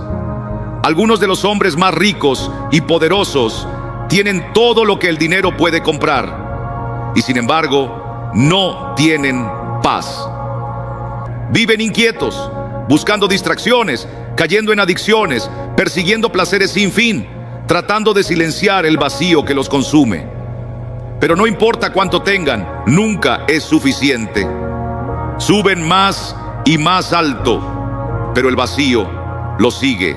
Algunos de los hombres más ricos y poderosos tienen todo lo que el dinero puede comprar, y sin embargo no tienen paz. Viven inquietos, buscando distracciones, cayendo en adicciones, persiguiendo placeres sin fin, tratando de silenciar el vacío que los consume. Pero no importa cuánto tengan, nunca es suficiente. Suben más y más alto, pero el vacío los sigue.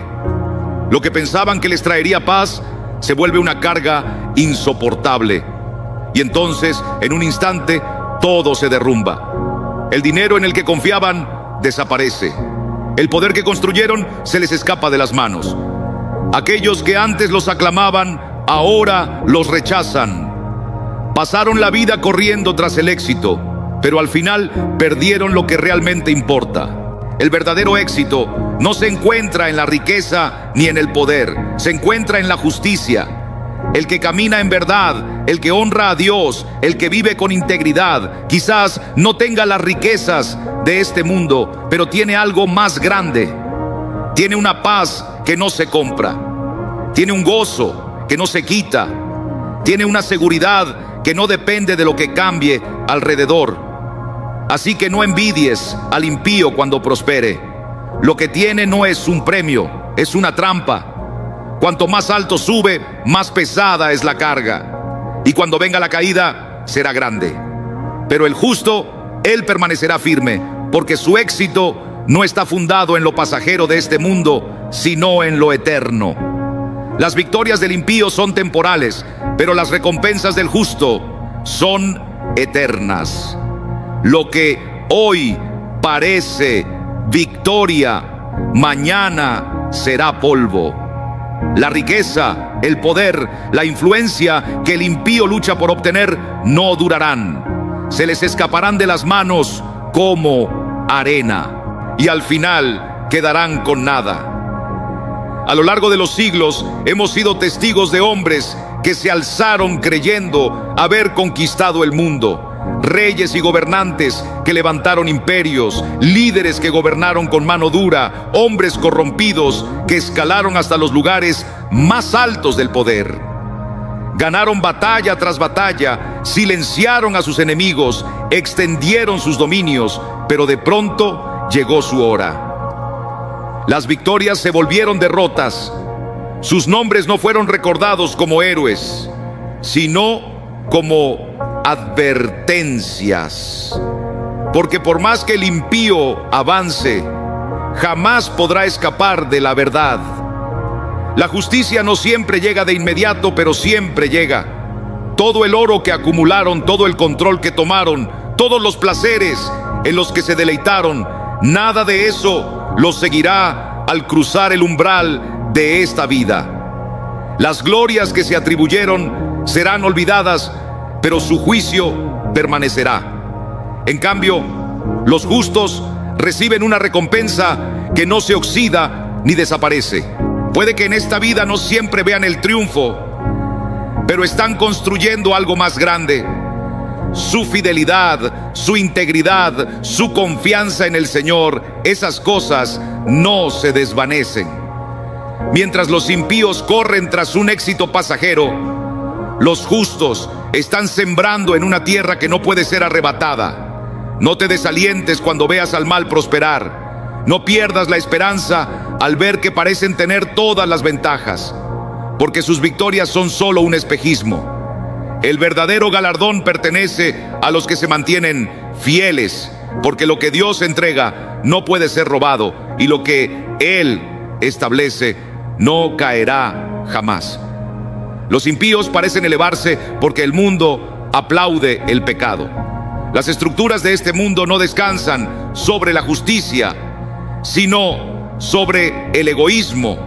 Lo que pensaban que les traería paz se vuelve una carga insoportable. Y entonces, en un instante, todo se derrumba. El dinero en el que confiaban desaparece. El poder que construyeron se les escapa de las manos. Aquellos que antes los aclamaban, ahora los rechazan. Pasaron la vida corriendo tras el éxito, pero al final perdieron lo que realmente importa. El verdadero éxito no se encuentra en la riqueza ni en el poder, se encuentra en la justicia. El que camina en verdad, el que honra a Dios, el que vive con integridad, quizás no tenga las riquezas de este mundo, pero tiene algo más grande. Tiene una paz que no se compra. Tiene un gozo que no se quita. Tiene una seguridad que no depende de lo que cambie alrededor. Así que no envidies al impío cuando prospere. Lo que tiene no es un premio, es una trampa. Cuanto más alto sube, más pesada es la carga. Y cuando venga la caída, será grande. Pero el justo, él permanecerá firme, porque su éxito no está fundado en lo pasajero de este mundo, sino en lo eterno. Las victorias del impío son temporales, pero las recompensas del justo son eternas. Lo que hoy parece victoria, mañana será polvo. La riqueza, el poder, la influencia que el impío lucha por obtener no durarán. Se les escaparán de las manos como arena y al final quedarán con nada. A lo largo de los siglos hemos sido testigos de hombres que se alzaron creyendo haber conquistado el mundo. Reyes y gobernantes que levantaron imperios, líderes que gobernaron con mano dura, hombres corrompidos que escalaron hasta los lugares más altos del poder. Ganaron batalla tras batalla, silenciaron a sus enemigos, extendieron sus dominios, pero de pronto llegó su hora. Las victorias se volvieron derrotas. Sus nombres no fueron recordados como héroes, sino como advertencias. Porque por más que el impío avance, jamás podrá escapar de la verdad. La justicia no siempre llega de inmediato, pero siempre llega. Todo el oro que acumularon, todo el control que tomaron, todos los placeres en los que se deleitaron, nada de eso los seguirá al cruzar el umbral de esta vida. Las glorias que se atribuyeron serán olvidadas, pero su juicio permanecerá. En cambio, los justos reciben una recompensa que no se oxida ni desaparece. Puede que en esta vida no siempre vean el triunfo, pero están construyendo algo más grande. Su fidelidad, su integridad, su confianza en el Señor, esas cosas no se desvanecen. Mientras los impíos corren tras un éxito pasajero, los justos están sembrando en una tierra que no puede ser arrebatada. No te desalientes cuando veas al mal prosperar. No pierdas la esperanza al ver que parecen tener todas las ventajas, porque sus victorias son solo un espejismo. El verdadero galardón pertenece a los que se mantienen fieles, porque lo que Dios entrega no puede ser robado, y lo que Él establece no caerá jamás. Los impíos parecen elevarse porque el mundo aplaude el pecado. Las estructuras de este mundo no descansan sobre la justicia, sino sobre el egoísmo,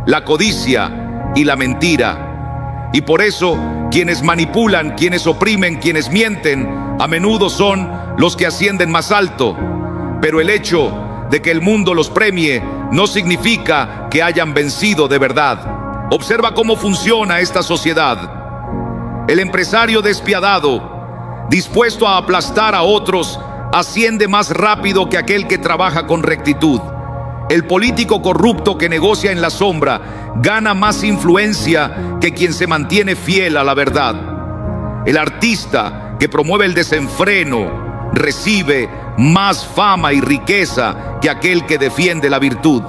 la codicia y la mentira. Y por eso, quienes manipulan, quienes oprimen, quienes mienten, a menudo son los que ascienden más alto. Pero el hecho de que el mundo los premie no significa que hayan vencido de verdad. Observa cómo funciona esta sociedad. El empresario despiadado, dispuesto a aplastar a otros, asciende más rápido que aquel que trabaja con rectitud. El político corrupto que negocia en la sombra gana más influencia que quien se mantiene fiel a la verdad. El artista que promueve el desenfreno recibe más fama y riqueza que aquel que defiende la virtud.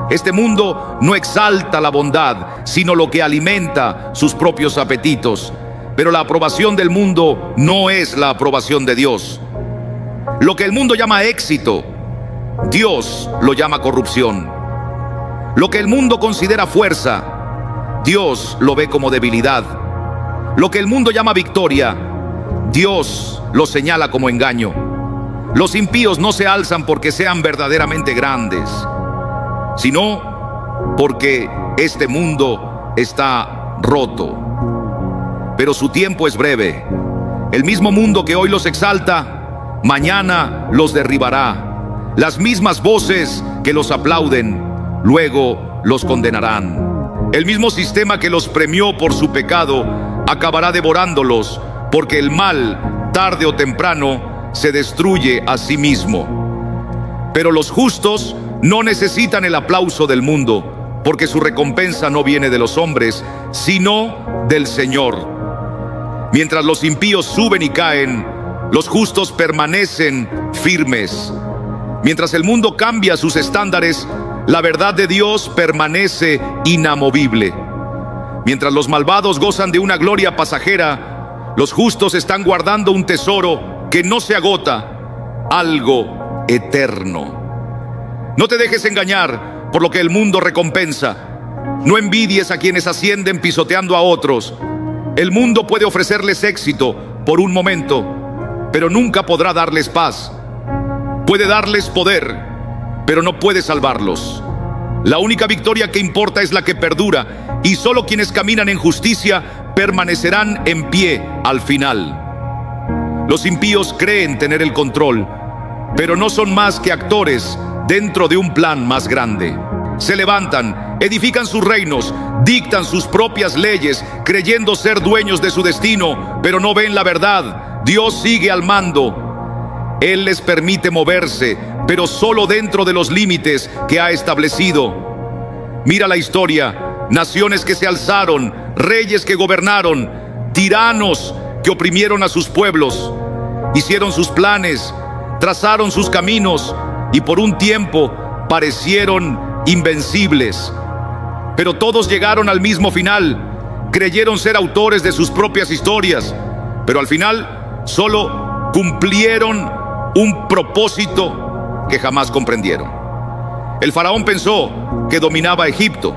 Este mundo no exalta la bondad, sino lo que alimenta sus propios apetitos. Pero la aprobación del mundo no es la aprobación de Dios. Lo que el mundo llama éxito, Dios lo llama corrupción. Lo que el mundo considera fuerza, Dios lo ve como debilidad. Lo que el mundo llama victoria, Dios lo señala como engaño. Los impíos no se alzan porque sean verdaderamente grandes, sino porque este mundo está roto. Pero su tiempo es breve. El mismo mundo que hoy los exalta, mañana los derribará. Las mismas voces que los aplauden, luego los condenarán. El mismo sistema que los premió por su pecado, acabará devorándolos, porque el mal, tarde o temprano, se destruye a sí mismo. Pero los justos no necesitan el aplauso del mundo, porque su recompensa no viene de los hombres, sino del Señor. Mientras los impíos suben y caen, los justos permanecen firmes. Mientras el mundo cambia sus estándares, la verdad de Dios permanece inamovible. Mientras los malvados gozan de una gloria pasajera, los justos están guardando un tesoro que no se agota, algo eterno. No te dejes engañar por lo que el mundo recompensa. No envidies a quienes ascienden pisoteando a otros. El mundo puede ofrecerles éxito por un momento, pero nunca podrá darles paz. Puede darles poder, pero no puede salvarlos. La única victoria que importa es la que perdura, y solo quienes caminan en justicia permanecerán en pie al final. Los impíos creen tener el control, pero no son más que actores dentro de un plan más grande. Se levantan, edifican sus reinos, dictan sus propias leyes, creyendo ser dueños de su destino, pero no ven la verdad. Dios sigue al mando. Él les permite moverse, pero solo dentro de los límites que ha establecido. Mira la historia: naciones que se alzaron, reyes que gobernaron, tiranos que oprimieron a sus pueblos, hicieron sus planes, trazaron sus caminos y por un tiempo parecieron invencibles. Pero todos llegaron al mismo final. Creyeron ser autores de sus propias historias, pero al final solo cumplieron un propósito que jamás comprendieron. El faraón pensó que dominaba a Egipto,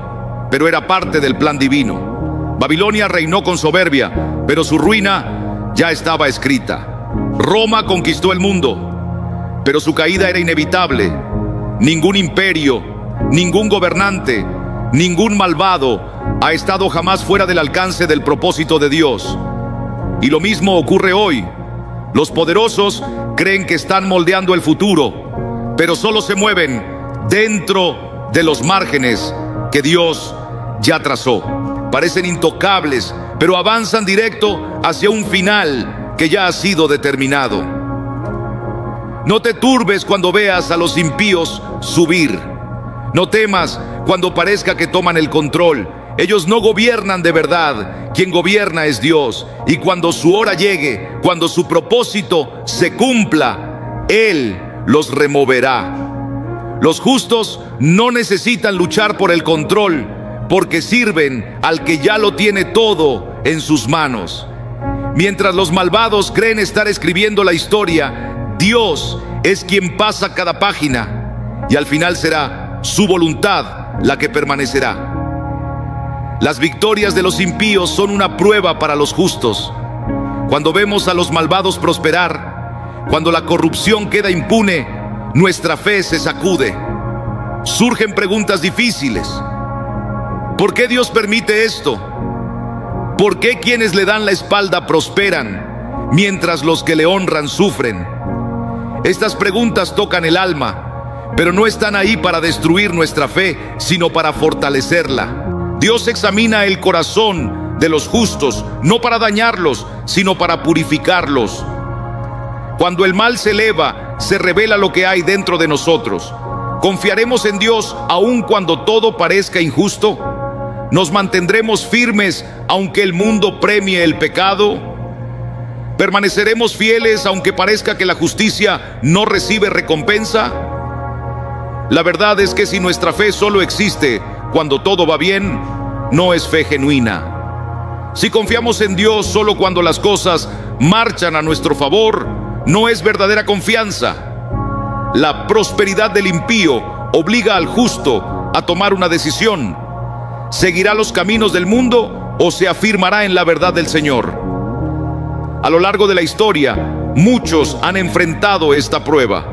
pero era parte del plan divino. Babilonia reinó con soberbia, pero su ruina ya estaba escrita. Roma conquistó el mundo, pero su caída era inevitable. Ningún imperio, ningún gobernante, ningún malvado ha estado jamás fuera del alcance del propósito de Dios. Y lo mismo ocurre hoy. Los poderosos creen que están moldeando el futuro, pero solo se mueven dentro de los márgenes que Dios ya trazó. Parecen intocables, pero avanzan directo hacia un final que ya ha sido determinado. No te turbes cuando veas a los impíos subir. No temas cuando parezca que toman el control. Ellos no gobiernan de verdad. Quien gobierna es Dios. Y cuando su hora llegue, cuando su propósito se cumpla, Él los removerá. Los justos no necesitan luchar por el control, porque sirven al que ya lo tiene todo en sus manos. Mientras los malvados creen estar escribiendo la historia, Dios es quien pasa cada página, y al final será su voluntad la que permanecerá. Las victorias de los impíos son una prueba para los justos. Cuando vemos a los malvados prosperar, cuando la corrupción queda impune, nuestra fe se sacude. Surgen preguntas difíciles. ¿Por qué Dios permite esto? ¿Por qué quienes le dan la espalda prosperan, mientras los que le honran sufren? Estas preguntas tocan el alma, pero no están ahí para destruir nuestra fe, sino para fortalecerla. Dios examina el corazón de los justos, no para dañarlos, sino para purificarlos. Cuando el mal se eleva, se revela lo que hay dentro de nosotros. ¿Confiaremos en Dios aun cuando todo parezca injusto? ¿Nos mantendremos firmes aunque el mundo premie el pecado? ¿Permaneceremos fieles aunque parezca que la justicia no recibe recompensa? La verdad es que si nuestra fe solo existe cuando todo va bien, no es fe genuina. Si confiamos en Dios solo cuando las cosas marchan a nuestro favor, no es verdadera confianza. La prosperidad del impío obliga al justo a tomar una decisión. ¿Seguirá los caminos del mundo o se afirmará en la verdad del Señor? A lo largo de la historia, muchos han enfrentado esta prueba.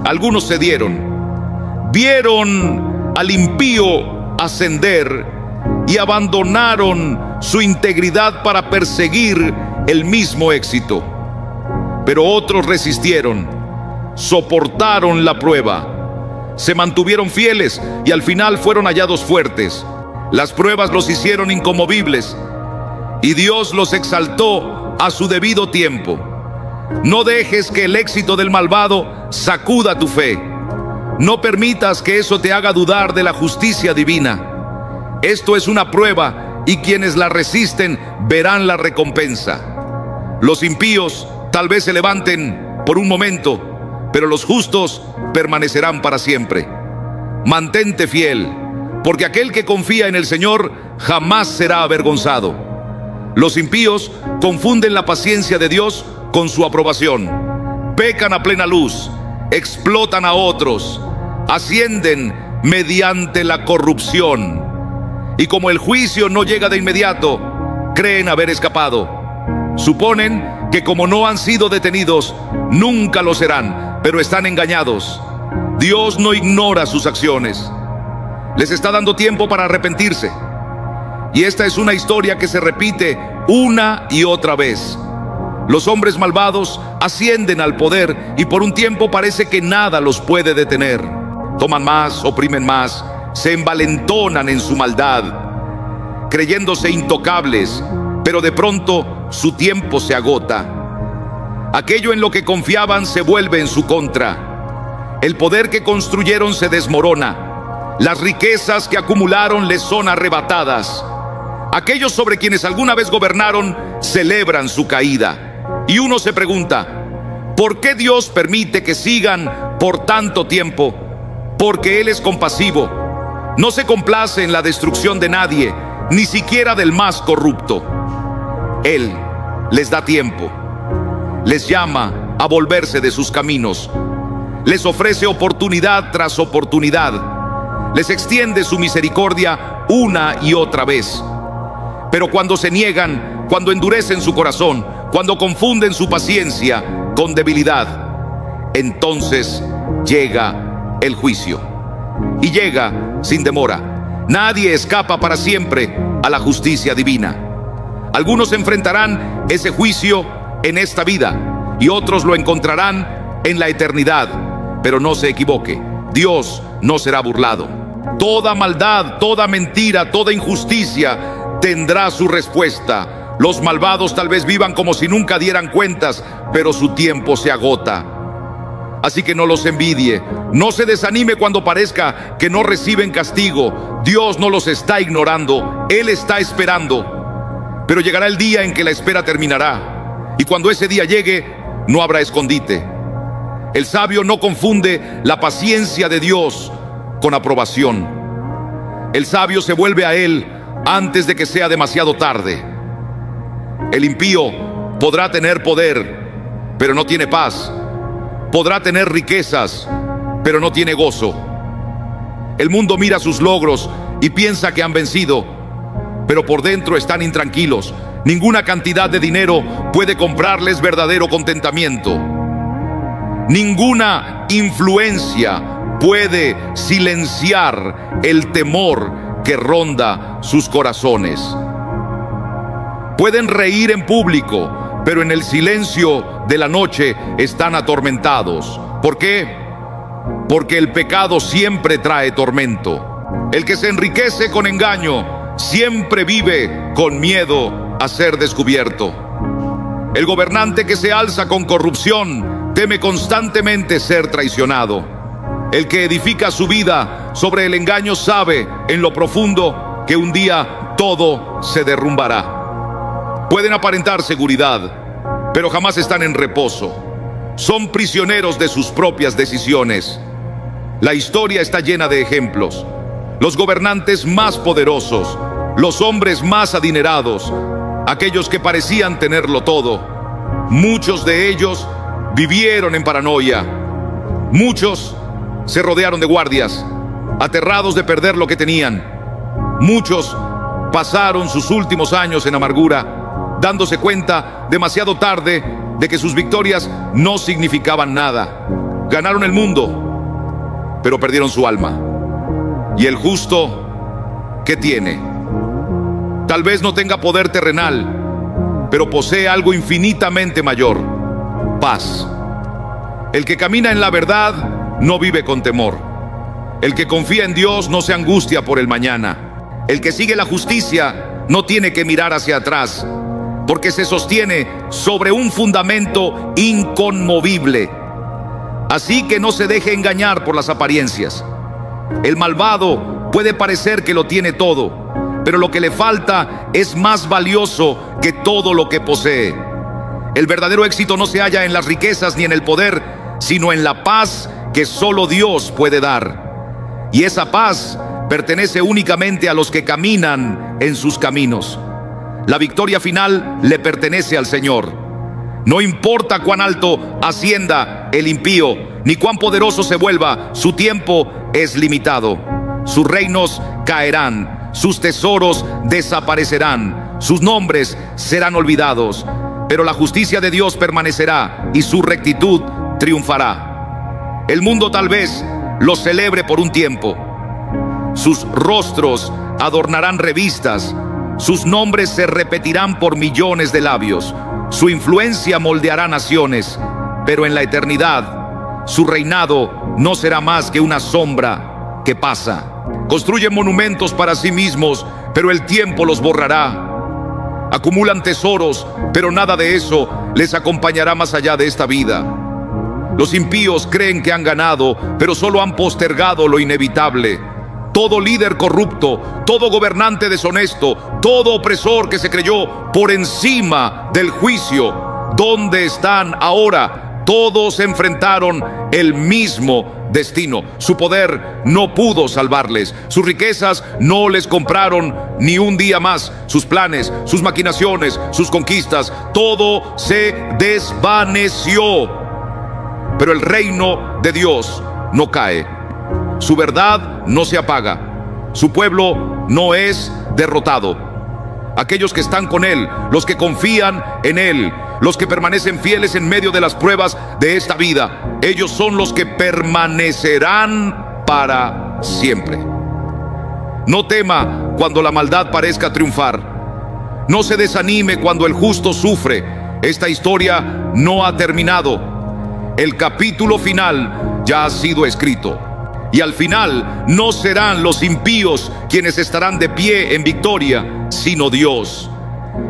Algunos cedieron, vieron al impío ascender y abandonaron su integridad para perseguir el mismo éxito. Pero otros resistieron, soportaron la prueba, se mantuvieron fieles y al final fueron hallados fuertes. Las pruebas los hicieron inconmovibles y Dios los exaltó a su debido tiempo. No dejes que el éxito del malvado sacuda tu fe. No permitas que eso te haga dudar de la justicia divina. Esto es una prueba y quienes la resisten verán la recompensa. Los impíos tal vez se levanten por un momento, pero los justos permanecerán para siempre. Mantente fiel, porque aquel que confía en el Señor jamás será avergonzado. Los impíos confunden la paciencia de Dios con su aprobación. Pecan a plena luz, explotan a otros, ascienden mediante la corrupción. Y como el juicio no llega de inmediato, creen haber escapado. Suponen que como no han sido detenidos, nunca lo serán, pero están engañados. Dios no ignora sus acciones. Les está dando tiempo para arrepentirse. Y esta es una historia que se repite una y otra vez. Los hombres malvados ascienden al poder y por un tiempo parece que nada los puede detener. Toman más, oprimen más, se envalentonan en su maldad, creyéndose intocables, pero de pronto su tiempo se agota. Aquello en lo que confiaban se vuelve en su contra. El poder que construyeron se desmorona. Las riquezas que acumularon les son arrebatadas. Aquellos sobre quienes alguna vez gobernaron celebran su caída. Y uno se pregunta, ¿por qué Dios permite que sigan por tanto tiempo? Porque Él es compasivo. No se complace en la destrucción de nadie, ni siquiera del más corrupto. Él les da tiempo. Les llama a volverse de sus caminos. Les ofrece oportunidad tras oportunidad. Les extiende su misericordia una y otra vez. Pero cuando se niegan, cuando endurecen su corazón, cuando confunden su paciencia con debilidad, entonces llega el juicio. Y llega sin demora. Nadie escapa para siempre a la justicia divina. Algunos enfrentarán ese juicio en esta vida y otros lo encontrarán en la eternidad. Pero no se equivoque, Dios no será burlado. Toda maldad, toda mentira, toda injusticia tendrá su respuesta. Los malvados tal vez vivan como si nunca dieran cuentas, pero su tiempo se agota. Así que no los envidie, no se desanime cuando parezca que no reciben castigo. Dios no los está ignorando, Él está esperando. Pero llegará el día en que la espera terminará, y cuando ese día llegue, no habrá escondite. El sabio no confunde la paciencia de Dios con aprobación. El sabio se vuelve a Él antes de que sea demasiado tarde. El impío podrá tener poder, pero no tiene paz. Podrá tener riquezas, pero no tiene gozo. El mundo mira sus logros y piensa que han vencido, pero por dentro están intranquilos. Ninguna cantidad de dinero puede comprarles verdadero contentamiento. Ninguna influencia puede silenciar el temor que ronda sus corazones. Pueden reír en público, pero en el silencio de la noche están atormentados. ¿Por qué? Porque el pecado siempre trae tormento. El que se enriquece con engaño siempre vive con miedo a ser descubierto. El gobernante que se alza con corrupción teme constantemente ser traicionado. El que edifica su vida sobre el engaño sabe en lo profundo que un día todo se derrumbará. Pueden aparentar seguridad, pero jamás están en reposo. Son prisioneros de sus propias decisiones. La historia está llena de ejemplos. Los gobernantes más poderosos, los hombres más adinerados, aquellos que parecían tenerlo todo, muchos de ellos vivieron en paranoia. Muchos se rodearon de guardias, aterrados de perder lo que tenían. Muchos pasaron sus últimos años en amargura, dándose cuenta demasiado tarde de que sus victorias no significaban nada. Ganaron el mundo, pero perdieron su alma. ¿Y el justo qué tiene? Tal vez no tenga poder terrenal, pero posee algo infinitamente mayor: paz. El que camina en la verdad no vive con temor. El que confía en Dios no se angustia por el mañana. El que sigue la justicia no tiene que mirar hacia atrás, porque se sostiene sobre un fundamento inconmovible. Así que no se deje engañar por las apariencias. El malvado puede parecer que lo tiene todo, pero lo que le falta es más valioso que todo lo que posee. El verdadero éxito no se halla en las riquezas ni en el poder, sino en la paz que solo Dios puede dar. Y esa paz pertenece únicamente a los que caminan en sus caminos. La victoria final le pertenece al Señor. No importa cuán alto ascienda el impío, ni cuán poderoso se vuelva, su tiempo es limitado. Sus reinos caerán, sus tesoros desaparecerán, sus nombres serán olvidados, pero la justicia de Dios permanecerá y su rectitud triunfará. El mundo tal vez los celebre por un tiempo. Sus rostros adornarán revistas, sus nombres se repetirán por millones de labios, su influencia moldeará naciones, pero en la eternidad su reinado no será más que una sombra que pasa. Construyen monumentos para sí mismos, pero el tiempo los borrará. Acumulan tesoros, pero nada de eso les acompañará más allá de esta vida. Los impíos creen que han ganado, pero solo han postergado lo inevitable. Todo líder corrupto, todo gobernante deshonesto, todo opresor que se creyó por encima del juicio, ¿dónde están ahora? Todos enfrentaron el mismo destino. Su poder no pudo salvarles. Sus riquezas no les compraron ni un día más. Sus planes, sus maquinaciones, sus conquistas, todo se desvaneció. Pero el reino de Dios no cae. Su verdad no se apaga. Su pueblo no es derrotado. Aquellos que están con Él, los que confían en Él, los que permanecen fieles en medio de las pruebas de esta vida, ellos son los que permanecerán para siempre. No tema cuando la maldad parezca triunfar. No se desanime cuando el justo sufre. Esta historia no ha terminado. El capítulo final ya ha sido escrito. Y al final no serán los impíos quienes estarán de pie en victoria, sino Dios.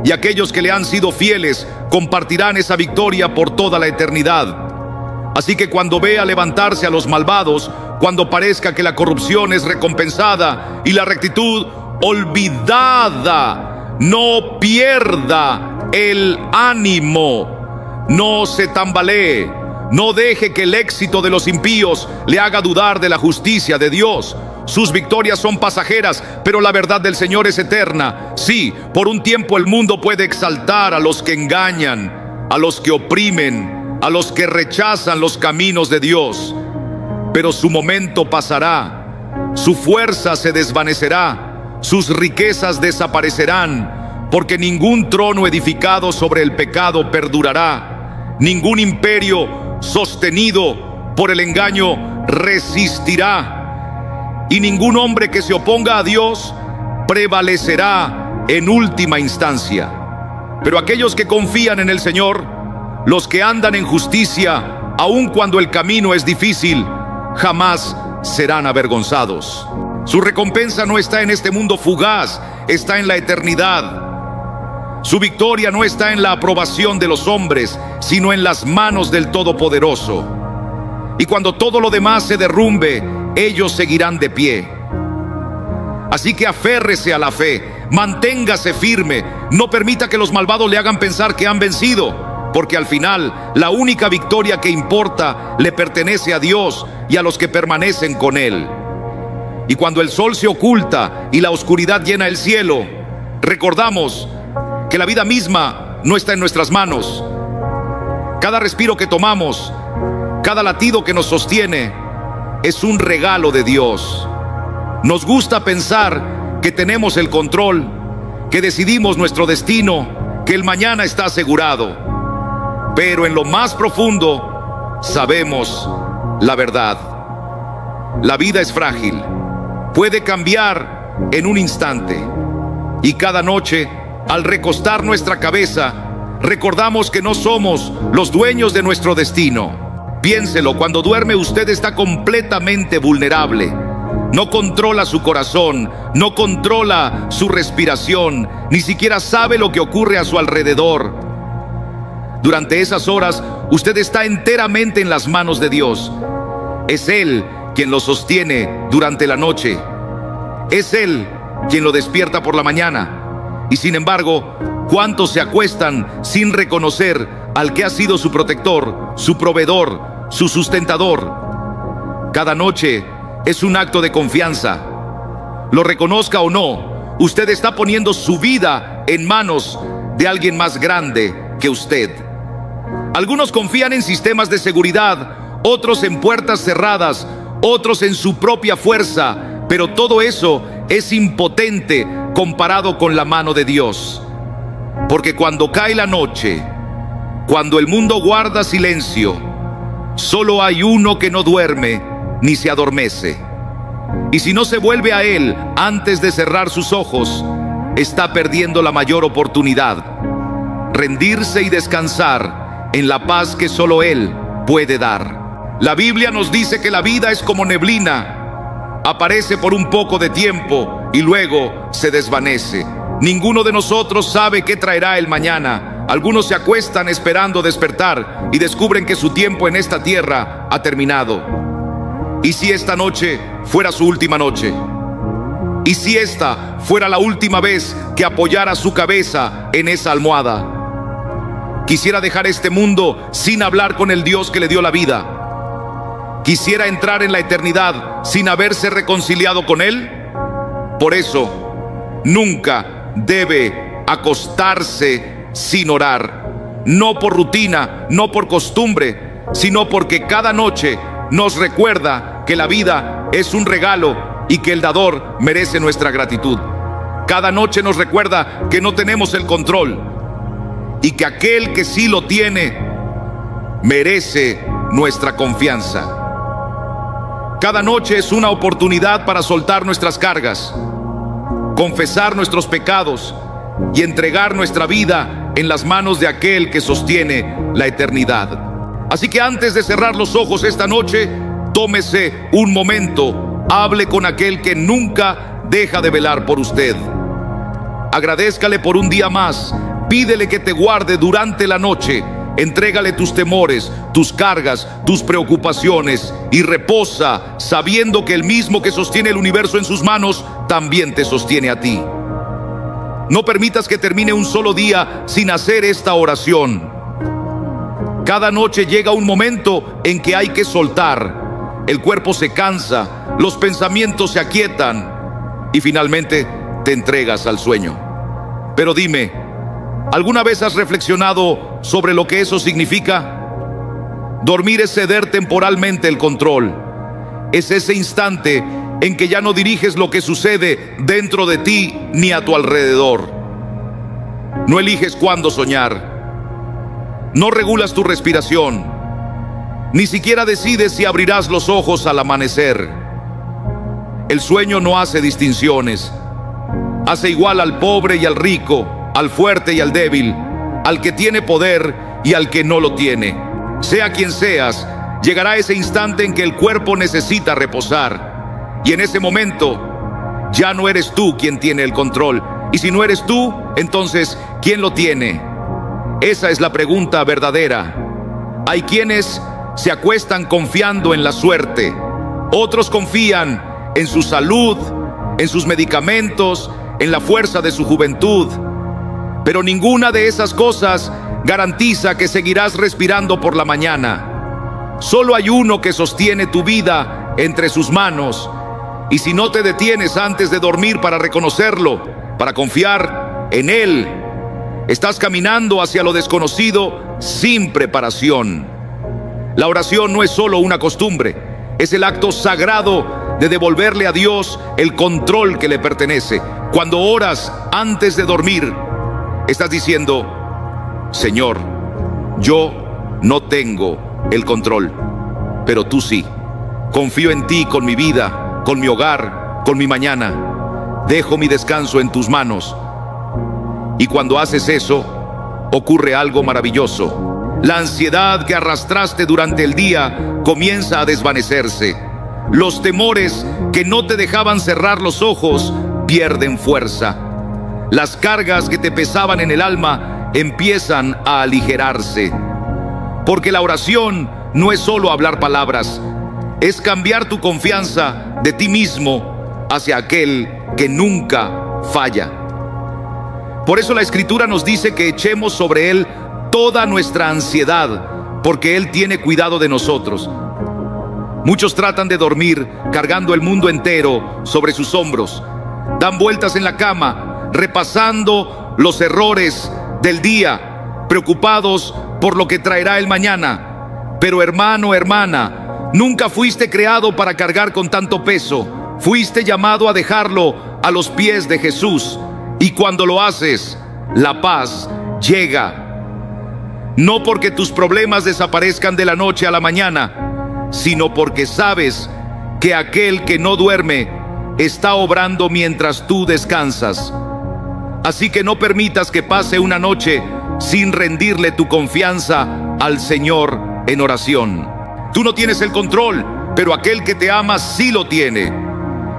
Y aquellos que le han sido fieles compartirán esa victoria por toda la eternidad. Así que cuando vea levantarse a los malvados, cuando parezca que la corrupción es recompensada y la rectitud olvidada, no pierda el ánimo, no se tambalee. No deje que el éxito de los impíos le haga dudar de la justicia de Dios. Sus victorias son pasajeras, pero la verdad del Señor es eterna. Sí, por un tiempo el mundo puede exaltar a los que engañan, a los que oprimen, a los que rechazan los caminos de Dios. Pero su momento pasará, su fuerza se desvanecerá, sus riquezas desaparecerán, porque ningún trono edificado sobre el pecado perdurará, ningún imperio sostenido por el engaño resistirá, y ningún hombre que se oponga a Dios prevalecerá en última instancia. Pero aquellos que confían en el Señor, los que andan en justicia, aun cuando el camino es difícil, jamás serán avergonzados. Su recompensa no está en este mundo fugaz, está en la eternidad. Su victoria no está en la aprobación de los hombres, sino en las manos del Todopoderoso. Y cuando todo lo demás se derrumbe, ellos seguirán de pie. Así que aférrese a la fe, manténgase firme, no permita que los malvados le hagan pensar que han vencido, porque al final la única victoria que importa le pertenece a Dios y a los que permanecen con Él. Y cuando el sol se oculta y la oscuridad llena el cielo, recordamos que la vida misma no está en nuestras manos. Cada respiro que tomamos, cada latido que nos sostiene, es un regalo de Dios. Nos gusta pensar que tenemos el control, que decidimos nuestro destino, que el mañana está asegurado. Pero en lo más profundo sabemos la verdad. La vida es frágil, puede cambiar en un instante. Y cada noche, al recostar nuestra cabeza, recordamos que no somos los dueños de nuestro destino. Piénselo, cuando duerme usted está completamente vulnerable. No controla su corazón, no controla su respiración, ni siquiera sabe lo que ocurre a su alrededor. Durante esas horas, usted está enteramente en las manos de Dios. Es Él quien lo sostiene durante la noche. Es Él quien lo despierta por la mañana. Y sin embargo, ¿cuántos se acuestan sin reconocer al que ha sido su protector, su proveedor, su sustentador? Cada noche es un acto de confianza. Lo reconozca o no, usted está poniendo su vida en manos de alguien más grande que usted. Algunos confían en sistemas de seguridad, otros en puertas cerradas, otros en su propia fuerza, pero todo eso es impotente comparado con la mano de Dios. Porque cuando cae la noche, cuando el mundo guarda silencio, solo hay uno que no duerme ni se adormece. Y si no se vuelve a Él antes de cerrar sus ojos, está perdiendo la mayor oportunidad: rendirse y descansar en la paz que solo Él puede dar. La Biblia nos dice que la vida es como neblina, aparece por un poco de tiempo y luego se desvanece. Ninguno de nosotros sabe qué traerá el mañana. Algunos se acuestan esperando despertar y descubren que su tiempo en esta tierra ha terminado. ¿Y si esta noche fuera su última noche? ¿Y si esta fuera la última vez que apoyara su cabeza en esa almohada? Quisiera dejar este mundo sin hablar con el Dios que le dio la vida. Quisiera entrar en la eternidad sin haberse reconciliado con Él. Por eso, nunca debe acostarse sin orar. No por rutina, no por costumbre, sino porque cada noche nos recuerda que la vida es un regalo y que el dador merece nuestra gratitud. Cada noche nos recuerda que no tenemos el control y que aquel que sí lo tiene merece nuestra confianza. Cada noche es una oportunidad para soltar nuestras cargas, confesar nuestros pecados y entregar nuestra vida en las manos de aquel que sostiene la eternidad. Así que antes de cerrar los ojos esta noche, tómese un momento, hable con aquel que nunca deja de velar por usted. Agradézcale por un día más, pídele que te guarde durante la noche. Entrégale tus temores, tus cargas, tus preocupaciones y reposa sabiendo que el mismo que sostiene el universo en sus manos también te sostiene a ti. No permitas que termine un solo día sin hacer esta oración. Cada noche llega un momento en que hay que soltar. El cuerpo se cansa, los pensamientos se aquietan y finalmente te entregas al sueño. Pero dime, ¿alguna vez has reflexionado sobre lo que eso significa? Dormir es ceder temporalmente el control. Es ese instante en que ya no diriges lo que sucede dentro de ti ni a tu alrededor. No eliges cuándo soñar. No regulas tu respiración. Ni siquiera decides si abrirás los ojos al amanecer. El sueño no hace distinciones. Hace igual al pobre y al rico, al fuerte y al débil, al que tiene poder y al que no lo tiene. Sea quien seas, llegará ese instante en que el cuerpo necesita reposar. Y en ese momento, ya no eres tú quien tiene el control. Y si no eres tú, entonces, ¿quién lo tiene? Esa es la pregunta verdadera. Hay quienes se acuestan confiando en la suerte. Otros confían en su salud, en sus medicamentos, en la fuerza de su juventud. Pero ninguna de esas cosas garantiza que seguirás respirando por la mañana. Solo hay uno que sostiene tu vida entre sus manos. Y si no te detienes antes de dormir para reconocerlo, para confiar en Él, estás caminando hacia lo desconocido sin preparación. La oración no es solo una costumbre, es el acto sagrado de devolverle a Dios el control que le pertenece. Cuando oras antes de dormir, estás diciendo: Señor, yo no tengo el control, pero tú sí. Confío en ti con mi vida, con mi hogar, con mi mañana. Dejo mi descanso en tus manos. Y cuando haces eso, ocurre algo maravilloso. La ansiedad que arrastraste durante el día comienza a desvanecerse. Los temores que no te dejaban cerrar los ojos pierden fuerza. Las cargas que te pesaban en el alma empiezan a aligerarse. Porque la oración no es solo hablar palabras, es cambiar tu confianza de ti mismo hacia aquel que nunca falla. Por eso la Escritura nos dice que echemos sobre Él toda nuestra ansiedad, porque Él tiene cuidado de nosotros. Muchos tratan de dormir cargando el mundo entero sobre sus hombros. Dan vueltas en la cama, repasando los errores del día, preocupados por lo que traerá el mañana. Pero hermano, hermana, nunca fuiste creado para cargar con tanto peso. Fuiste llamado a dejarlo a los pies de Jesús. Y cuando lo haces, la paz llega. No porque tus problemas desaparezcan de la noche a la mañana, sino porque sabes que aquel que no duerme está obrando mientras tú descansas. Así que no permitas que pase una noche sin rendirle tu confianza al Señor en oración. Tú no tienes el control, pero aquel que te ama sí lo tiene.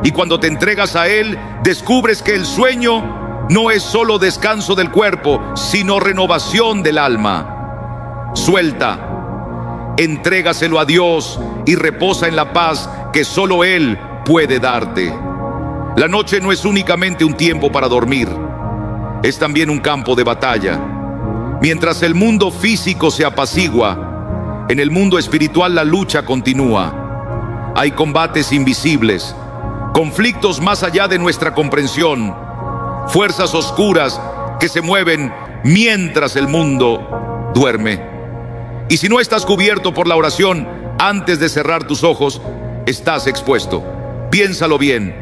Y cuando te entregas a Él, descubres que el sueño no es solo descanso del cuerpo, sino renovación del alma. Suelta, entrégaselo a Dios y reposa en la paz que solo Él puede darte. La noche no es únicamente un tiempo para dormir, es también un campo de batalla. Mientras el mundo físico se apacigua, en el mundo espiritual la lucha continúa. Hay combates invisibles, conflictos más allá de nuestra comprensión, fuerzas oscuras que se mueven mientras el mundo duerme. Y si no estás cubierto por la oración antes de cerrar tus ojos, estás expuesto. Piénsalo bien.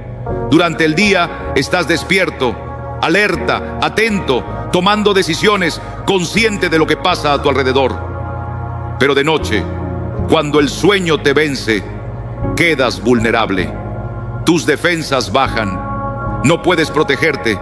Durante el día estás despierto, alerta, atento, tomando decisiones, consciente de lo que pasa a tu alrededor. Pero de noche, cuando el sueño te vence, quedas vulnerable. Tus defensas bajan. No puedes protegerte,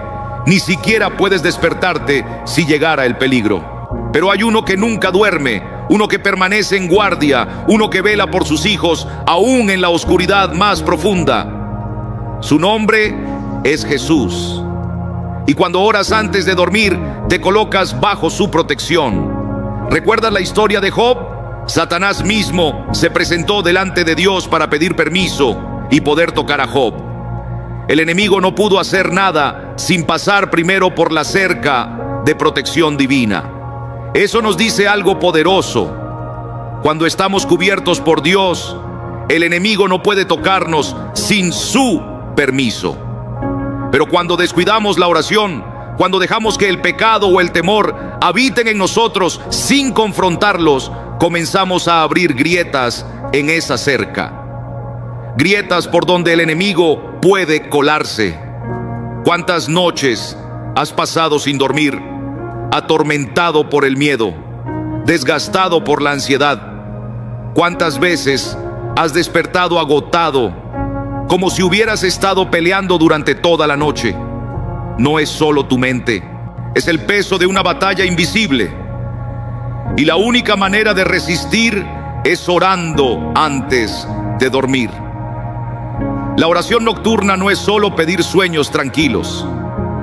ni siquiera puedes despertarte si llegara el peligro. Pero hay uno que nunca duerme, uno que permanece en guardia, uno que vela por sus hijos, aún en la oscuridad más profunda. Su nombre es Jesús. Y cuando oras antes de dormir, te colocas bajo su protección. ¿Recuerdas la historia de Job? Satanás mismo se presentó delante de Dios para pedir permiso y poder tocar a Job. El enemigo no pudo hacer nada sin pasar primero por la cerca de protección divina. Eso nos dice algo poderoso. Cuando estamos cubiertos por Dios, el enemigo no puede tocarnos sin su permiso. Pero cuando descuidamos la oración, cuando dejamos que el pecado o el temor habiten en nosotros sin confrontarlos, comenzamos a abrir grietas en esa cerca. grietas por donde el enemigo puede colarse. ¿Cuántas noches has pasado sin dormir, atormentado por el miedo, desgastado por la ansiedad? ¿Cuántas veces has despertado agotado, como si hubieras estado peleando durante toda la noche? No es solo tu mente, es el peso de una batalla invisible. Y la única manera de resistir es orando antes de dormir. La oración nocturna no es solo pedir sueños tranquilos,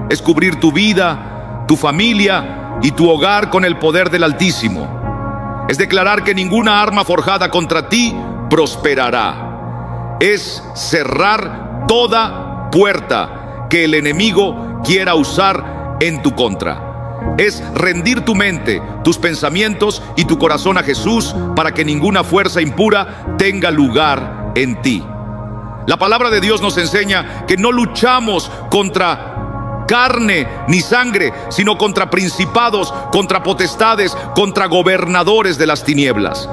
es cubrir tu vida, tu familia y tu hogar con el poder del Altísimo. Es declarar que ninguna arma forjada contra ti prosperará. Es cerrar toda puerta que el enemigo quiera usar en tu contra. Es rendir tu mente, tus pensamientos y tu corazón a Jesús para que ninguna fuerza impura tenga lugar en ti. La palabra de Dios nos enseña que no luchamos contra carne ni sangre, sino contra principados, contra potestades, contra gobernadores de las tinieblas.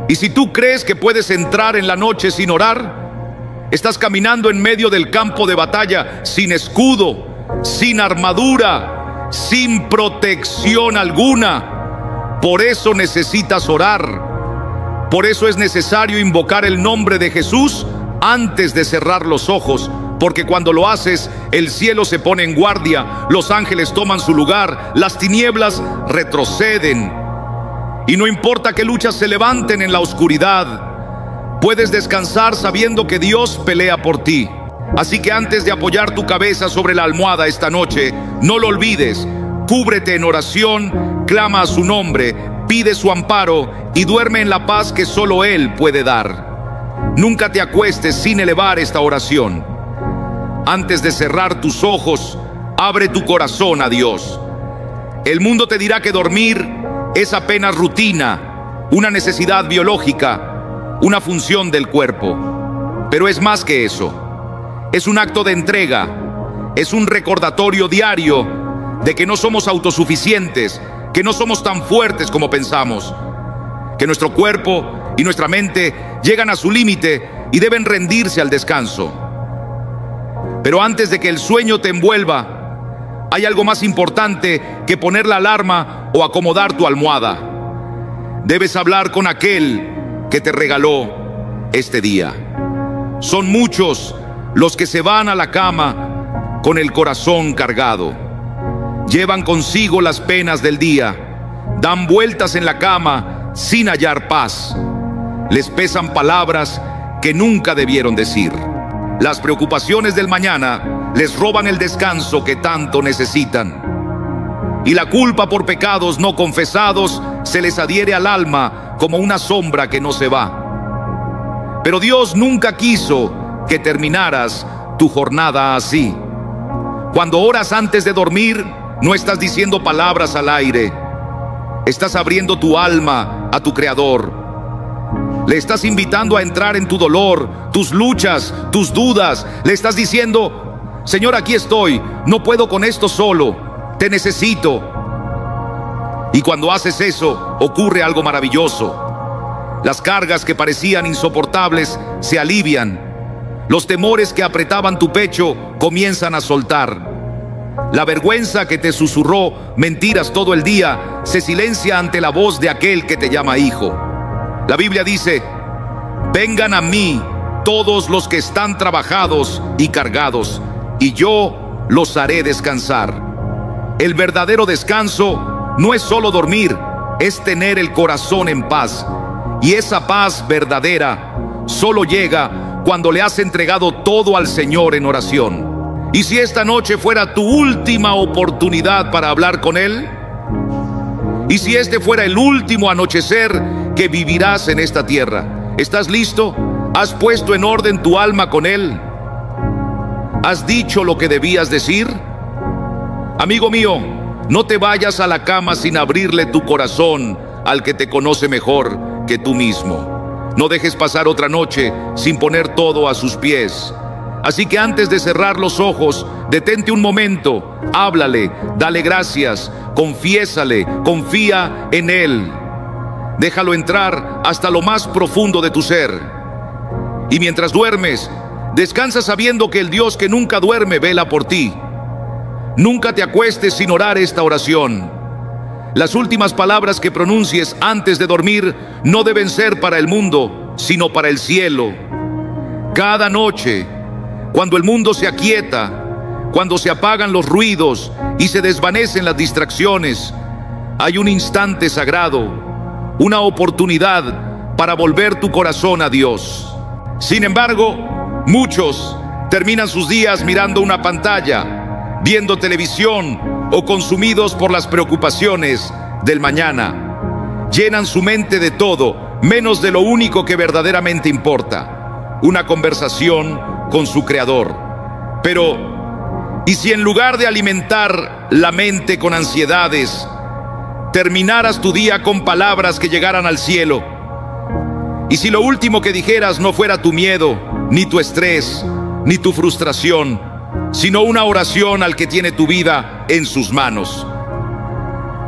Y si tú crees que puedes entrar en la noche sin orar, estás caminando en medio del campo de batalla sin escudo, sin armadura, sin protección alguna. Por eso necesitas orar. Por eso es necesario invocar el nombre de Jesús antes de cerrar los ojos, porque cuando lo haces, el cielo se pone en guardia, los ángeles toman su lugar, las tinieblas retroceden. Y no importa que luchas se levanten en la oscuridad, puedes descansar sabiendo que Dios pelea por ti. Así que antes de apoyar tu cabeza sobre la almohada esta noche, no lo olvides, cúbrete en oración, clama a su nombre, pide su amparo y duerme en la paz que solo Él puede dar. Nunca te acuestes sin elevar esta oración. Antes de cerrar tus ojos, abre tu corazón a Dios. El mundo te dirá que dormir es apenas rutina, una necesidad biológica, una función del cuerpo. Pero es más que eso. Es un acto de entrega, es un recordatorio diario de que no somos autosuficientes, que no somos tan fuertes como pensamos, que nuestro cuerpo y nuestra mente llegan a su límite y deben rendirse al descanso. Pero antes de que el sueño te envuelva, hay algo más importante que poner la alarma o acomodar tu almohada. Debes hablar con aquel que te regaló este día. Son muchos los que se van a la cama con el corazón cargado. Llevan consigo las penas del día, dan vueltas en la cama sin hallar paz. Les pesan palabras que nunca debieron decir. Las preocupaciones del mañana les roban el descanso que tanto necesitan. Y la culpa por pecados no confesados se les adhiere al alma como una sombra que no se va. Pero Dios nunca quiso que terminaras tu jornada así. Cuando oras antes de dormir, no estás diciendo palabras al aire. Estás abriendo tu alma a tu Creador. Le estás invitando a entrar en tu dolor, tus luchas, tus dudas. Le estás diciendo: Señor, aquí estoy, no puedo con esto solo, te necesito. Y cuando haces eso, ocurre algo maravilloso. Las cargas que parecían insoportables se alivian. Los temores que apretaban tu pecho comienzan a soltar. La vergüenza que te susurró mentiras todo el día se silencia ante la voz de aquel que te llama hijo. La Biblia dice: vengan a mí todos los que están trabajados y cargados, y yo los haré descansar. El verdadero descanso no es solo dormir, es tener el corazón en paz. Y esa paz verdadera solo llega cuando le has entregado todo al Señor en oración. Y si esta noche fuera tu última oportunidad para hablar con Él, y si este fuera el último anochecer que vivirás en esta tierra, ¿estás listo? ¿Has puesto en orden tu alma con Él? ¿Has dicho lo que debías decir? Amigo mío, no te vayas a la cama sin abrirle tu corazón al que te conoce mejor que tú mismo. No dejes pasar otra noche sin poner todo a sus pies. Así que antes de cerrar los ojos, detente un momento, háblale, dale gracias, confiésale, confía en Él. Déjalo entrar hasta lo más profundo de tu ser. Y mientras duermes, descansa sabiendo que el Dios que nunca duerme vela por ti. Nunca te acuestes sin orar esta oración. Las últimas palabras que pronuncies antes de dormir no deben ser para el mundo, sino para el cielo. Cada noche, cuando el mundo se aquieta, cuando se apagan los ruidos y se desvanecen las distracciones, hay un instante sagrado, una oportunidad para volver tu corazón a Dios. Sin embargo, muchos terminan sus días mirando una pantalla, viendo televisión o consumidos por las preocupaciones del mañana. Llenan su mente de todo, menos de lo único que verdaderamente importa: una conversación con su Creador. Pero, ¿y si en lugar de alimentar la mente con ansiedades, terminaras tu día con palabras que llegaran al cielo? ¿Y si lo último que dijeras no fuera tu miedo, ni tu estrés, ni tu frustración, sino una oración al que tiene tu vida en sus manos?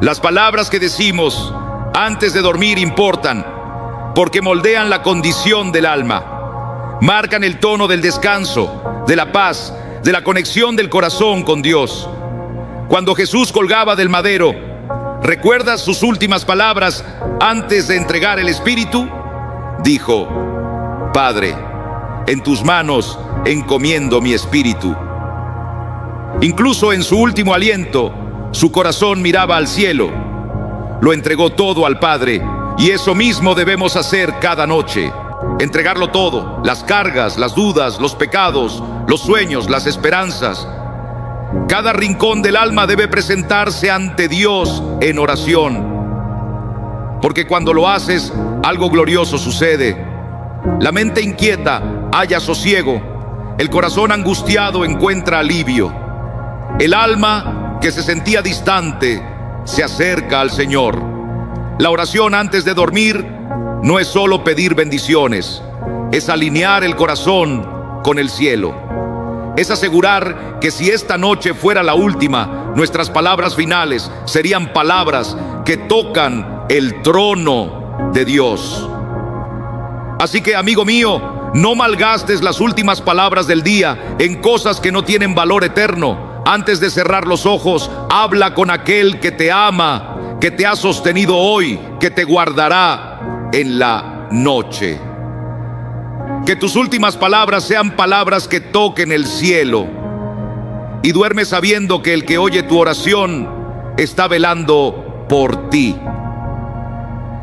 Las palabras que decimos antes de dormir importan, porque moldean la condición del alma, marcan el tono del descanso, de la paz, de la conexión del corazón con Dios. Cuando Jesús colgaba del madero, ¿recuerdas sus últimas palabras antes de entregar el Espíritu? Dijo: Padre, en tus manos encomiendo mi espíritu. Incluso en su último aliento, su corazón miraba al cielo. Lo entregó todo al Padre, y eso mismo debemos hacer cada noche. Entregarlo todo: las cargas, las dudas, los pecados, los sueños, las esperanzas. Cada rincón del alma debe presentarse ante Dios en oración, porque cuando lo haces, algo glorioso sucede. La mente inquieta halla sosiego, el corazón angustiado encuentra alivio. El alma que se sentía distante se acerca al Señor. La oración antes de dormir no es solo pedir bendiciones, es alinear el corazón con el cielo. Es asegurar que si esta noche fuera la última, nuestras palabras finales serían palabras que tocan el trono de Dios. Así que, amigo mío, no malgastes las últimas palabras del día en cosas que no tienen valor eterno. Antes de cerrar los ojos, habla con aquel que te ama, que te ha sostenido hoy, que te guardará en la noche. Que tus últimas palabras sean palabras que toquen el cielo. Y duerme sabiendo que el que oye tu oración está velando por ti.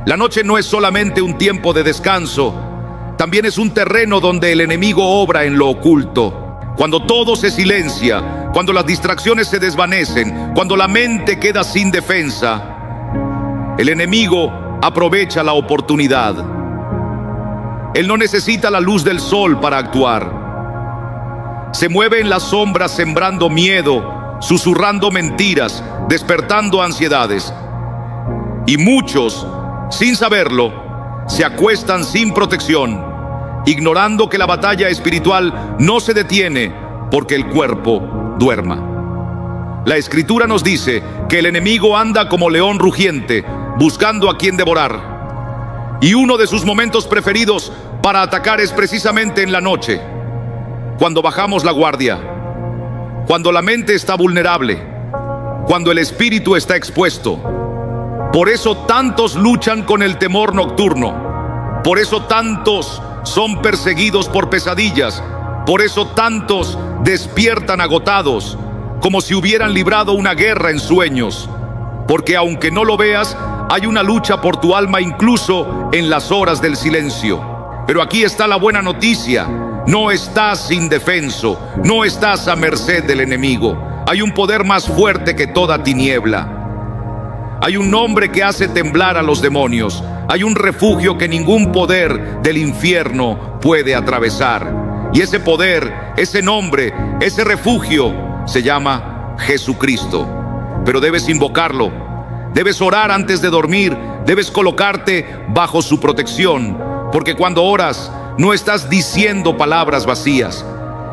La noche no es solamente un tiempo de descanso, también es un terreno donde el enemigo obra en lo oculto. Cuando todo se silencia, cuando las distracciones se desvanecen, cuando la mente queda sin defensa, el enemigo aprovecha la oportunidad. Él no necesita la luz del sol para actuar. Se mueve en las sombras sembrando miedo, susurrando mentiras, despertando ansiedades. Y muchos, sin saberlo, se acuestan sin protección, ignorando que la batalla espiritual no se detiene porque el cuerpo duerma. La Escritura nos dice que el enemigo anda como león rugiente, buscando a quien devorar. Y uno de sus momentos preferidos para atacar es precisamente en la noche, cuando bajamos la guardia, cuando la mente está vulnerable, cuando el espíritu está expuesto. Por eso tantos luchan con el temor nocturno, por eso tantos son perseguidos por pesadillas, por eso tantos despiertan agotados, como si hubieran librado una guerra en sueños. Porque aunque no lo veas, hay una lucha por tu alma incluso en las horas del silencio. Pero aquí está la buena noticia: no estás indefenso, no estás a merced del enemigo. Hay un poder más fuerte que toda tiniebla. Hay un nombre que hace temblar a los demonios. Hay un refugio que ningún poder del infierno puede atravesar. Y ese poder, ese nombre, ese refugio se llama Jesucristo. Pero debes invocarlo, debes orar antes de dormir, debes colocarte bajo su protección, porque cuando oras no estás diciendo palabras vacías,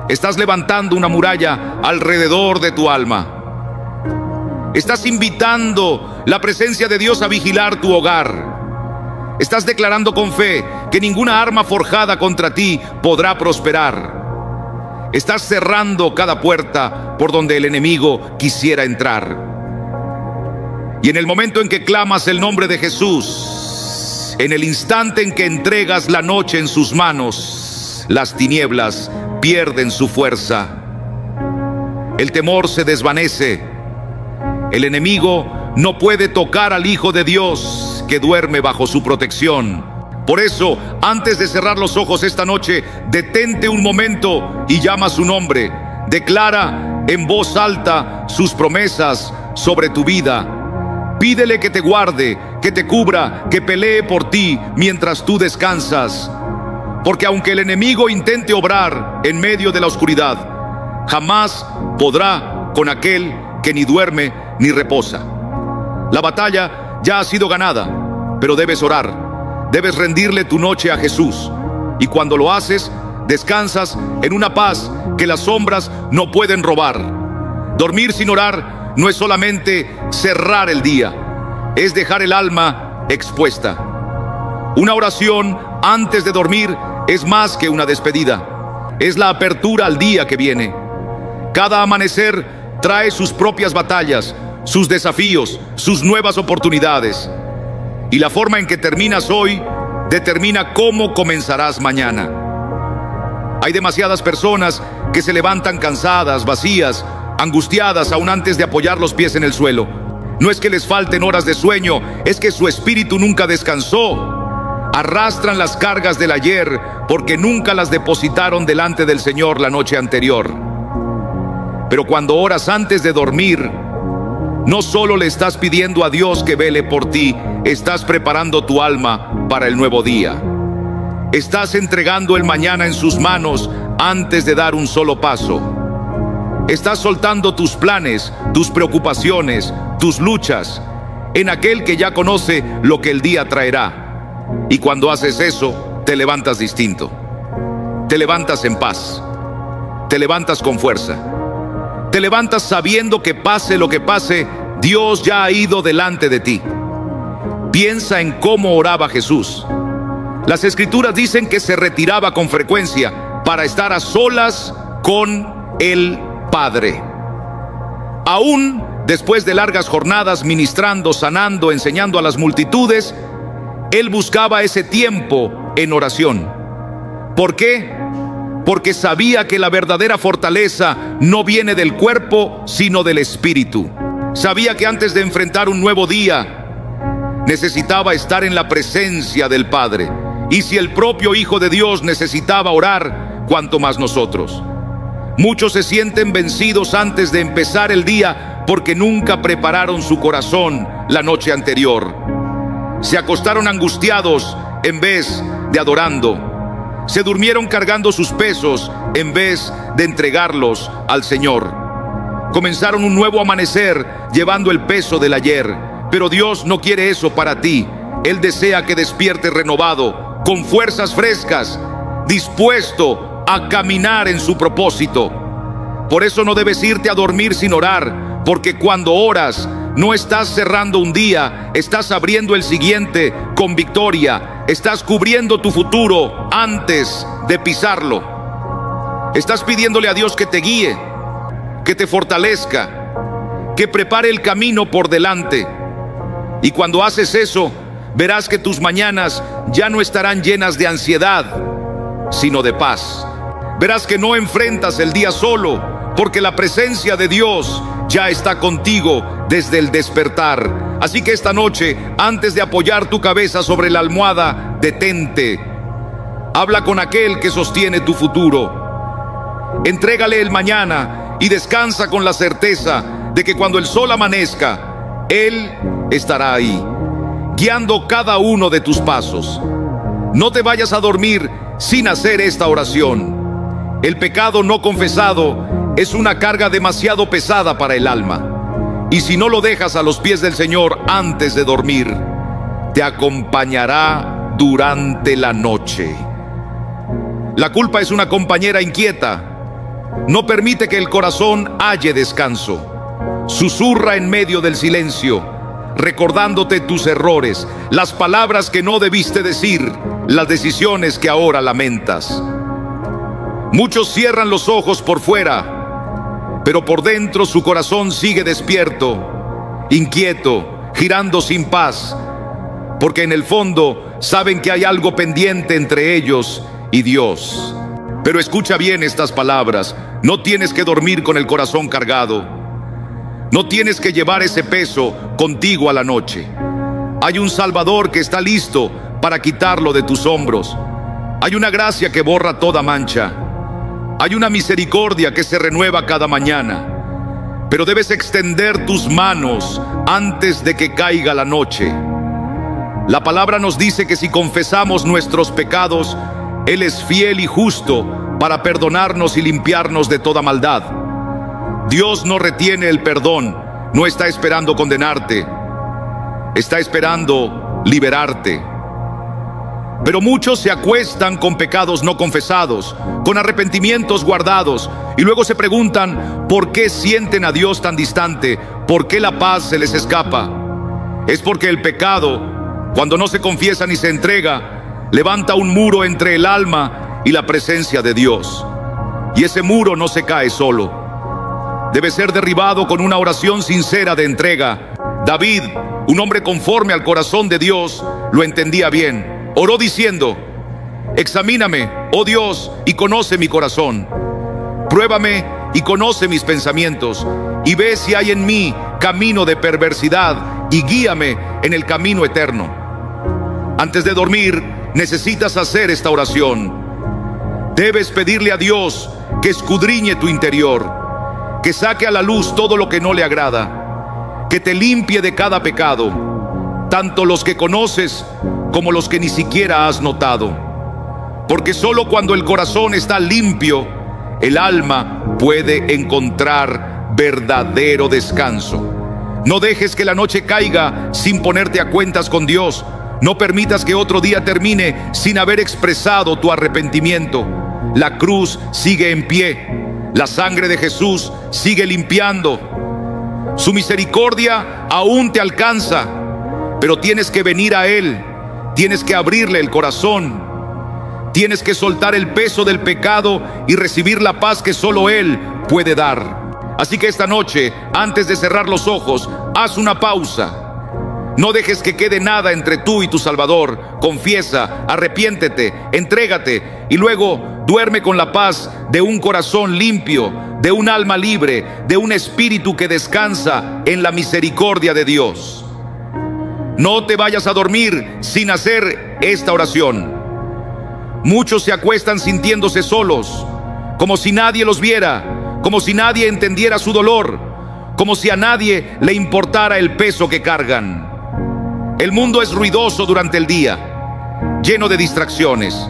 estás levantando una muralla alrededor de tu alma. Estás invitando la presencia de Dios a vigilar tu hogar. Estás declarando con fe que ninguna arma forjada contra ti podrá prosperar. Estás cerrando cada puerta por donde el enemigo quisiera entrar. Y en el momento en que clamas el nombre de Jesús, en el instante en que entregas la noche en sus manos, las tinieblas pierden su fuerza. El temor se desvanece. El enemigo no puede tocar al Hijo de Dios que duerme bajo su protección. Por eso, antes de cerrar los ojos esta noche, detente un momento y llama su nombre. Declara en voz alta sus promesas sobre tu vida. Pídele que te guarde, que te cubra, que pelee por ti mientras tú descansas. Porque aunque el enemigo intente obrar en medio de la oscuridad, jamás podrá con aquel que ni duerme ni reposa. La batalla ya ha sido ganada, pero debes orar. Debes rendirle tu noche a Jesús. Y cuando lo haces, descansas en una paz que las sombras no pueden robar. Dormir sin orar no es solamente cerrar el día, es dejar el alma expuesta. Una oración antes de dormir es más que una despedida. Es la apertura al día que viene. Cada amanecer trae sus propias batallas, sus desafíos, sus nuevas oportunidades. Y la forma en que terminas hoy determina cómo comenzarás mañana. Hay demasiadas personas que se levantan cansadas, vacías, angustiadas aún antes de apoyar los pies en el suelo. No es que les falten horas de sueño, es que su espíritu nunca descansó. Arrastran las cargas del ayer porque nunca las depositaron delante del Señor la noche anterior. Pero cuando oras antes de dormir, no solo le estás pidiendo a Dios que vele por ti, estás preparando tu alma para el nuevo día. Estás entregando el mañana en sus manos antes de dar un solo paso. Estás soltando tus planes, tus preocupaciones, tus luchas, en aquel que ya conoce lo que el día traerá. Y cuando haces eso, te levantas distinto. Te levantas en paz. Te levantas con fuerza. Te levantas sabiendo que pase lo que pase, Dios ya ha ido delante de ti. Piensa en cómo oraba Jesús. Las Escrituras dicen que se retiraba con frecuencia para estar a solas con el Padre. Aún después de largas jornadas ministrando, sanando, enseñando a las multitudes, Él buscaba ese tiempo en oración. ¿Por qué? Porque sabía que la verdadera fortaleza no viene del cuerpo, sino del espíritu. Sabía que antes de enfrentar un nuevo día, necesitaba estar en la presencia del Padre. Y si el propio Hijo de Dios necesitaba orar, cuánto más nosotros. Muchos se sienten vencidos antes de empezar el día porque nunca prepararon su corazón la noche anterior. Se acostaron angustiados en vez de adorando. Se durmieron cargando sus pesos en vez de entregarlos al Señor. Comenzaron un nuevo amanecer llevando el peso del ayer. Pero Dios no quiere eso para ti. Él desea que despiertes renovado, con fuerzas frescas, dispuesto a caminar en su propósito. Por eso no debes irte a dormir sin orar, porque cuando oras, no estás cerrando un día, estás abriendo el siguiente con victoria. Estás cubriendo tu futuro antes de pisarlo. Estás pidiéndole a Dios que te guíe, que te fortalezca, que prepare el camino por delante. Y cuando haces eso, verás que tus mañanas ya no estarán llenas de ansiedad, sino de paz. Verás que no enfrentas el día solo, porque la presencia de Dios ya está contigo desde el despertar. Así que esta noche, antes de apoyar tu cabeza sobre la almohada, detente. Habla con aquel que sostiene tu futuro. Entrégale el mañana y descansa con la certeza de que cuando el sol amanezca, Él estará ahí, guiando cada uno de tus pasos. No te vayas a dormir sin hacer esta oración. El pecado no confesado es una carga demasiado pesada para el alma. Y si no lo dejas a los pies del Señor antes de dormir, te acompañará durante la noche. La culpa es una compañera inquieta. No permite que el corazón halle descanso. Susurra en medio del silencio. recordándote tus errores, las palabras que no debiste decir, las decisiones que ahora lamentas. Muchos cierran los ojos por fuera, pero por dentro su corazón sigue despierto, inquieto, girando sin paz, porque en el fondo saben que hay algo pendiente entre ellos y Dios. Pero escucha bien estas palabras: no tienes que dormir con el corazón cargado, no tienes que llevar ese peso contigo a la noche. Hay un Salvador que está listo para quitarlo de tus hombros. Hay una gracia que borra toda mancha. Hay una misericordia que se renueva cada mañana. Pero debes extender tus manos antes de que caiga la noche. La palabra nos dice que si confesamos nuestros pecados, Él es fiel y justo para perdonarnos y limpiarnos de toda maldad. Dios no retiene el perdón, no está esperando condenarte, está esperando liberarte. Pero muchos se acuestan con pecados no confesados, con arrepentimientos guardados, y luego se preguntan por qué sienten a Dios tan distante, por qué la paz se les escapa. Es porque el pecado, cuando no se confiesa ni se entrega, levanta un muro entre el alma y la presencia de Dios. Y ese muro no se cae solo. Debe ser derribado con una oración sincera de entrega. David, un hombre conforme al corazón de Dios, lo entendía bien. Oró diciendo: examíname, oh Dios, y conoce mi corazón. Pruébame y conoce mis pensamientos, y ve si hay en mí camino de perversidad, y guíame en el camino eterno. Antes de dormir, necesitas hacer esta oración. Debes pedirle a Dios que escudriñe tu interior, que saque a la luz todo lo que no le agrada, que te limpie de cada pecado, tanto los que conoces como los que ni siquiera has notado. Porque solo cuando el corazón está limpio, el alma puede encontrar verdadero descanso. No dejes que la noche caiga sin ponerte a cuentas con Dios. No permitas que otro día termine sin haber expresado tu arrepentimiento. La cruz sigue en pie. La sangre de Jesús sigue limpiando. Su misericordia aún te alcanza, pero tienes que venir a Él. Tienes que abrirle el corazón. Tienes que soltar el peso del pecado y recibir la paz que solo Él puede dar. Así que esta noche, antes de cerrar los ojos, haz una pausa. No dejes que quede nada entre tú y tu Salvador. Confiesa, arrepiéntete, entrégate y luego duerme con la paz de un corazón limpio, de un alma libre, de un espíritu que descansa en la misericordia de Dios. No te vayas a dormir sin hacer esta oración. Muchos se acuestan sintiéndose solos, como si nadie los viera, como si nadie entendiera su dolor, como si a nadie le importara el peso que cargan. El mundo es ruidoso durante el día, lleno de distracciones.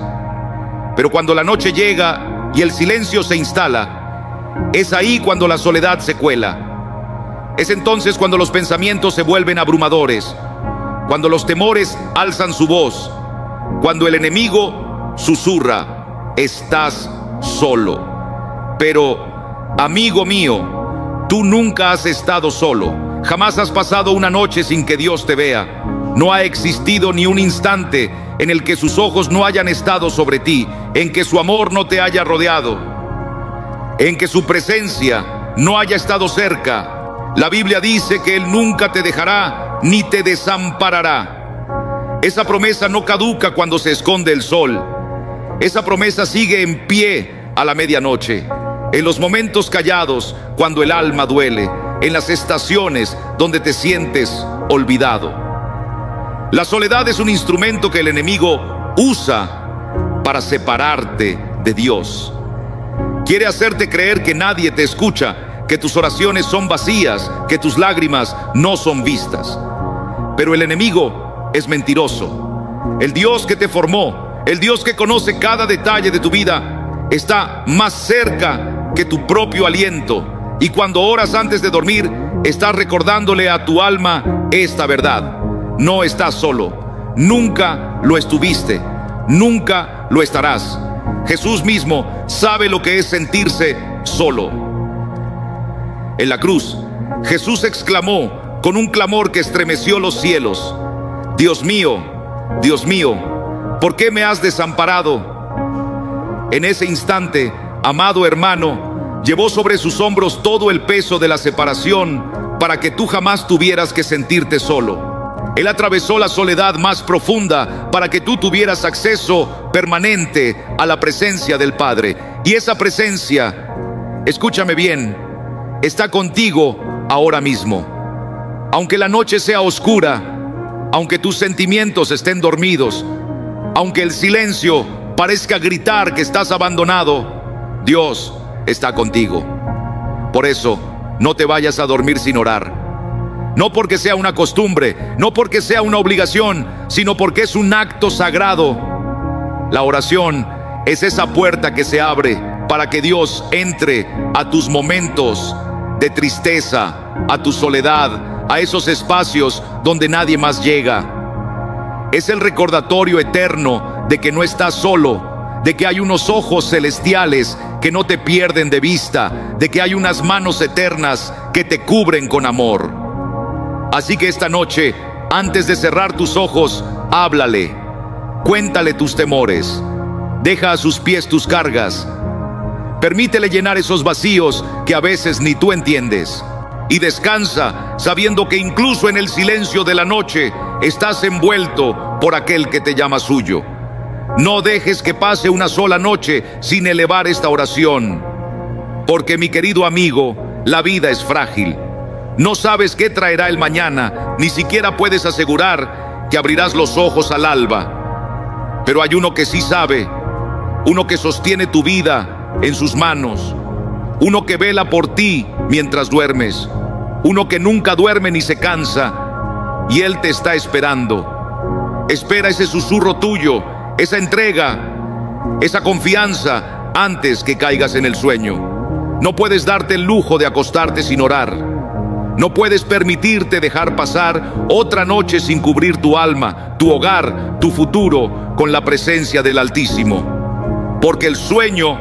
Pero cuando la noche llega y el silencio se instala, es ahí cuando la soledad se cuela. Es entonces cuando los pensamientos se vuelven abrumadores, cuando los temores alzan su voz, cuando el enemigo susurra: estás solo. Pero, amigo mío, tú nunca has estado solo. Jamás has pasado una noche sin que Dios te vea. No ha existido ni un instante en el que sus ojos no hayan estado sobre ti, en que su amor no te haya rodeado, en que su presencia no haya estado cerca. La Biblia dice que Él nunca te dejará ni te desamparará. Esa promesa no caduca cuando se esconde el sol. Esa promesa sigue en pie a la medianoche, en los momentos callados cuando el alma duele, en las estaciones donde te sientes olvidado. La soledad es un instrumento que el enemigo usa para separarte de Dios. Quiere hacerte creer que nadie te escucha, que tus oraciones son vacías, que tus lágrimas no son vistas. Pero el enemigo es mentiroso. El Dios que te formó, el Dios que conoce cada detalle de tu vida, está más cerca que tu propio aliento. Y cuando oras antes de dormir, estás recordándole a tu alma esta verdad: no estás solo, nunca lo estuviste, nunca lo estarás. Jesús mismo sabe lo que es sentirse solo. En la cruz, Jesús exclamó: con un clamor que estremeció los cielos: Dios mío, ¿por qué me has desamparado? En ese instante, amado hermano, llevó sobre sus hombros todo el peso de la separación para que tú jamás tuvieras que sentirte solo. Él atravesó la soledad más profunda para que tú tuvieras acceso permanente a la presencia del Padre. Y esa presencia, escúchame bien, está contigo ahora mismo. Aunque la noche sea oscura, aunque tus sentimientos estén dormidos, aunque el silencio parezca gritar que estás abandonado, Dios está contigo. Por eso, no te vayas a dormir sin orar. No porque sea una costumbre, no porque sea una obligación, sino porque es un acto sagrado. La oración es esa puerta que se abre para que Dios entre a tus momentos de tristeza, a tu soledad, a esos espacios donde nadie más llega. Es el recordatorio eterno de que no estás solo, de que hay unos ojos celestiales que no te pierden de vista, de que hay unas manos eternas que te cubren con amor. Así que esta noche, antes de cerrar tus ojos, háblale, cuéntale tus temores, deja a sus pies tus cargas, permítele llenar esos vacíos que a veces ni tú entiendes, y descansa sabiendo que incluso en el silencio de la noche estás envuelto por aquel que te llama suyo. No dejes que pase una sola noche sin elevar esta oración, porque mi querido amigo, la vida es frágil. No sabes qué traerá el mañana, ni siquiera puedes asegurar que abrirás los ojos al alba. Pero hay uno que sí sabe, uno que sostiene tu vida en sus manos, uno que vela por ti mientras duermes, uno que nunca duerme ni se cansa, y Él te está esperando. Espera ese susurro tuyo, esa entrega, esa confianza antes que caigas en el sueño. No puedes darte el lujo de acostarte sin orar. No puedes permitirte dejar pasar otra noche sin cubrir tu alma, tu hogar, tu futuro con la presencia del Altísimo. Porque el sueño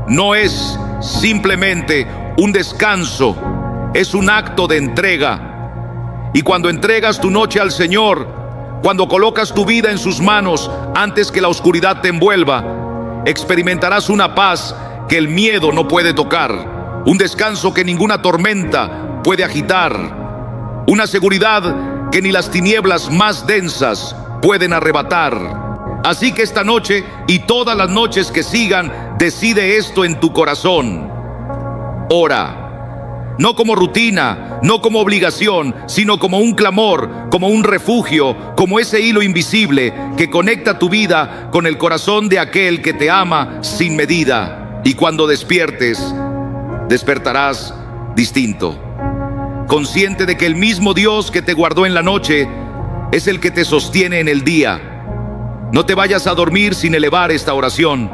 no es simplemente un descanso, es un acto de entrega. Y cuando entregas tu noche al Señor, cuando colocas tu vida en sus manos antes que la oscuridad te envuelva, experimentarás una paz que el miedo no puede tocar, un descanso que ninguna tormenta puede agitar, una seguridad que ni las tinieblas más densas pueden arrebatar. Así que esta noche y todas las noches que sigan, decide esto en tu corazón. Ora, no como rutina, no como obligación, sino como un clamor, como un refugio, como ese hilo invisible que conecta tu vida con el corazón de aquel que te ama sin medida. Y cuando despiertes, despertarás distinto, consciente de que el mismo Dios que te guardó en la noche es el que te sostiene en el día. No te vayas a dormir sin elevar esta oración.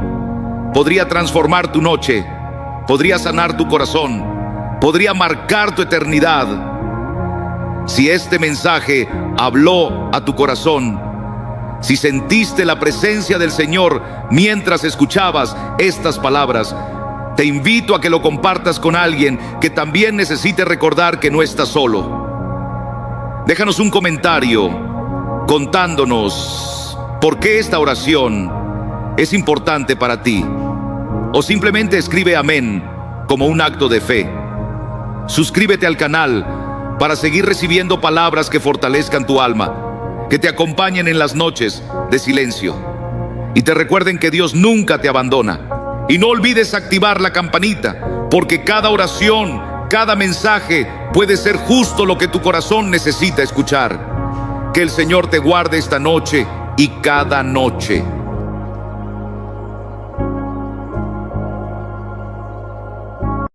Podría transformar tu noche, podría sanar tu corazón, podría marcar tu eternidad. Si este mensaje habló a tu corazón, si sentiste la presencia del Señor mientras escuchabas estas palabras, te invito a que lo compartas con alguien que también necesite recordar que no estás solo. Déjanos un comentario contándonos por qué esta oración es importante para ti. O simplemente escribe amén como un acto de fe. Suscríbete al canal para seguir recibiendo palabras que fortalezcan tu alma, que te acompañen en las noches de silencio y te recuerden que Dios nunca te abandona. Y no olvides activar la campanita, porque cada oración, cada mensaje puede ser justo lo que tu corazón necesita escuchar. Que el Señor te guarde esta noche y cada noche.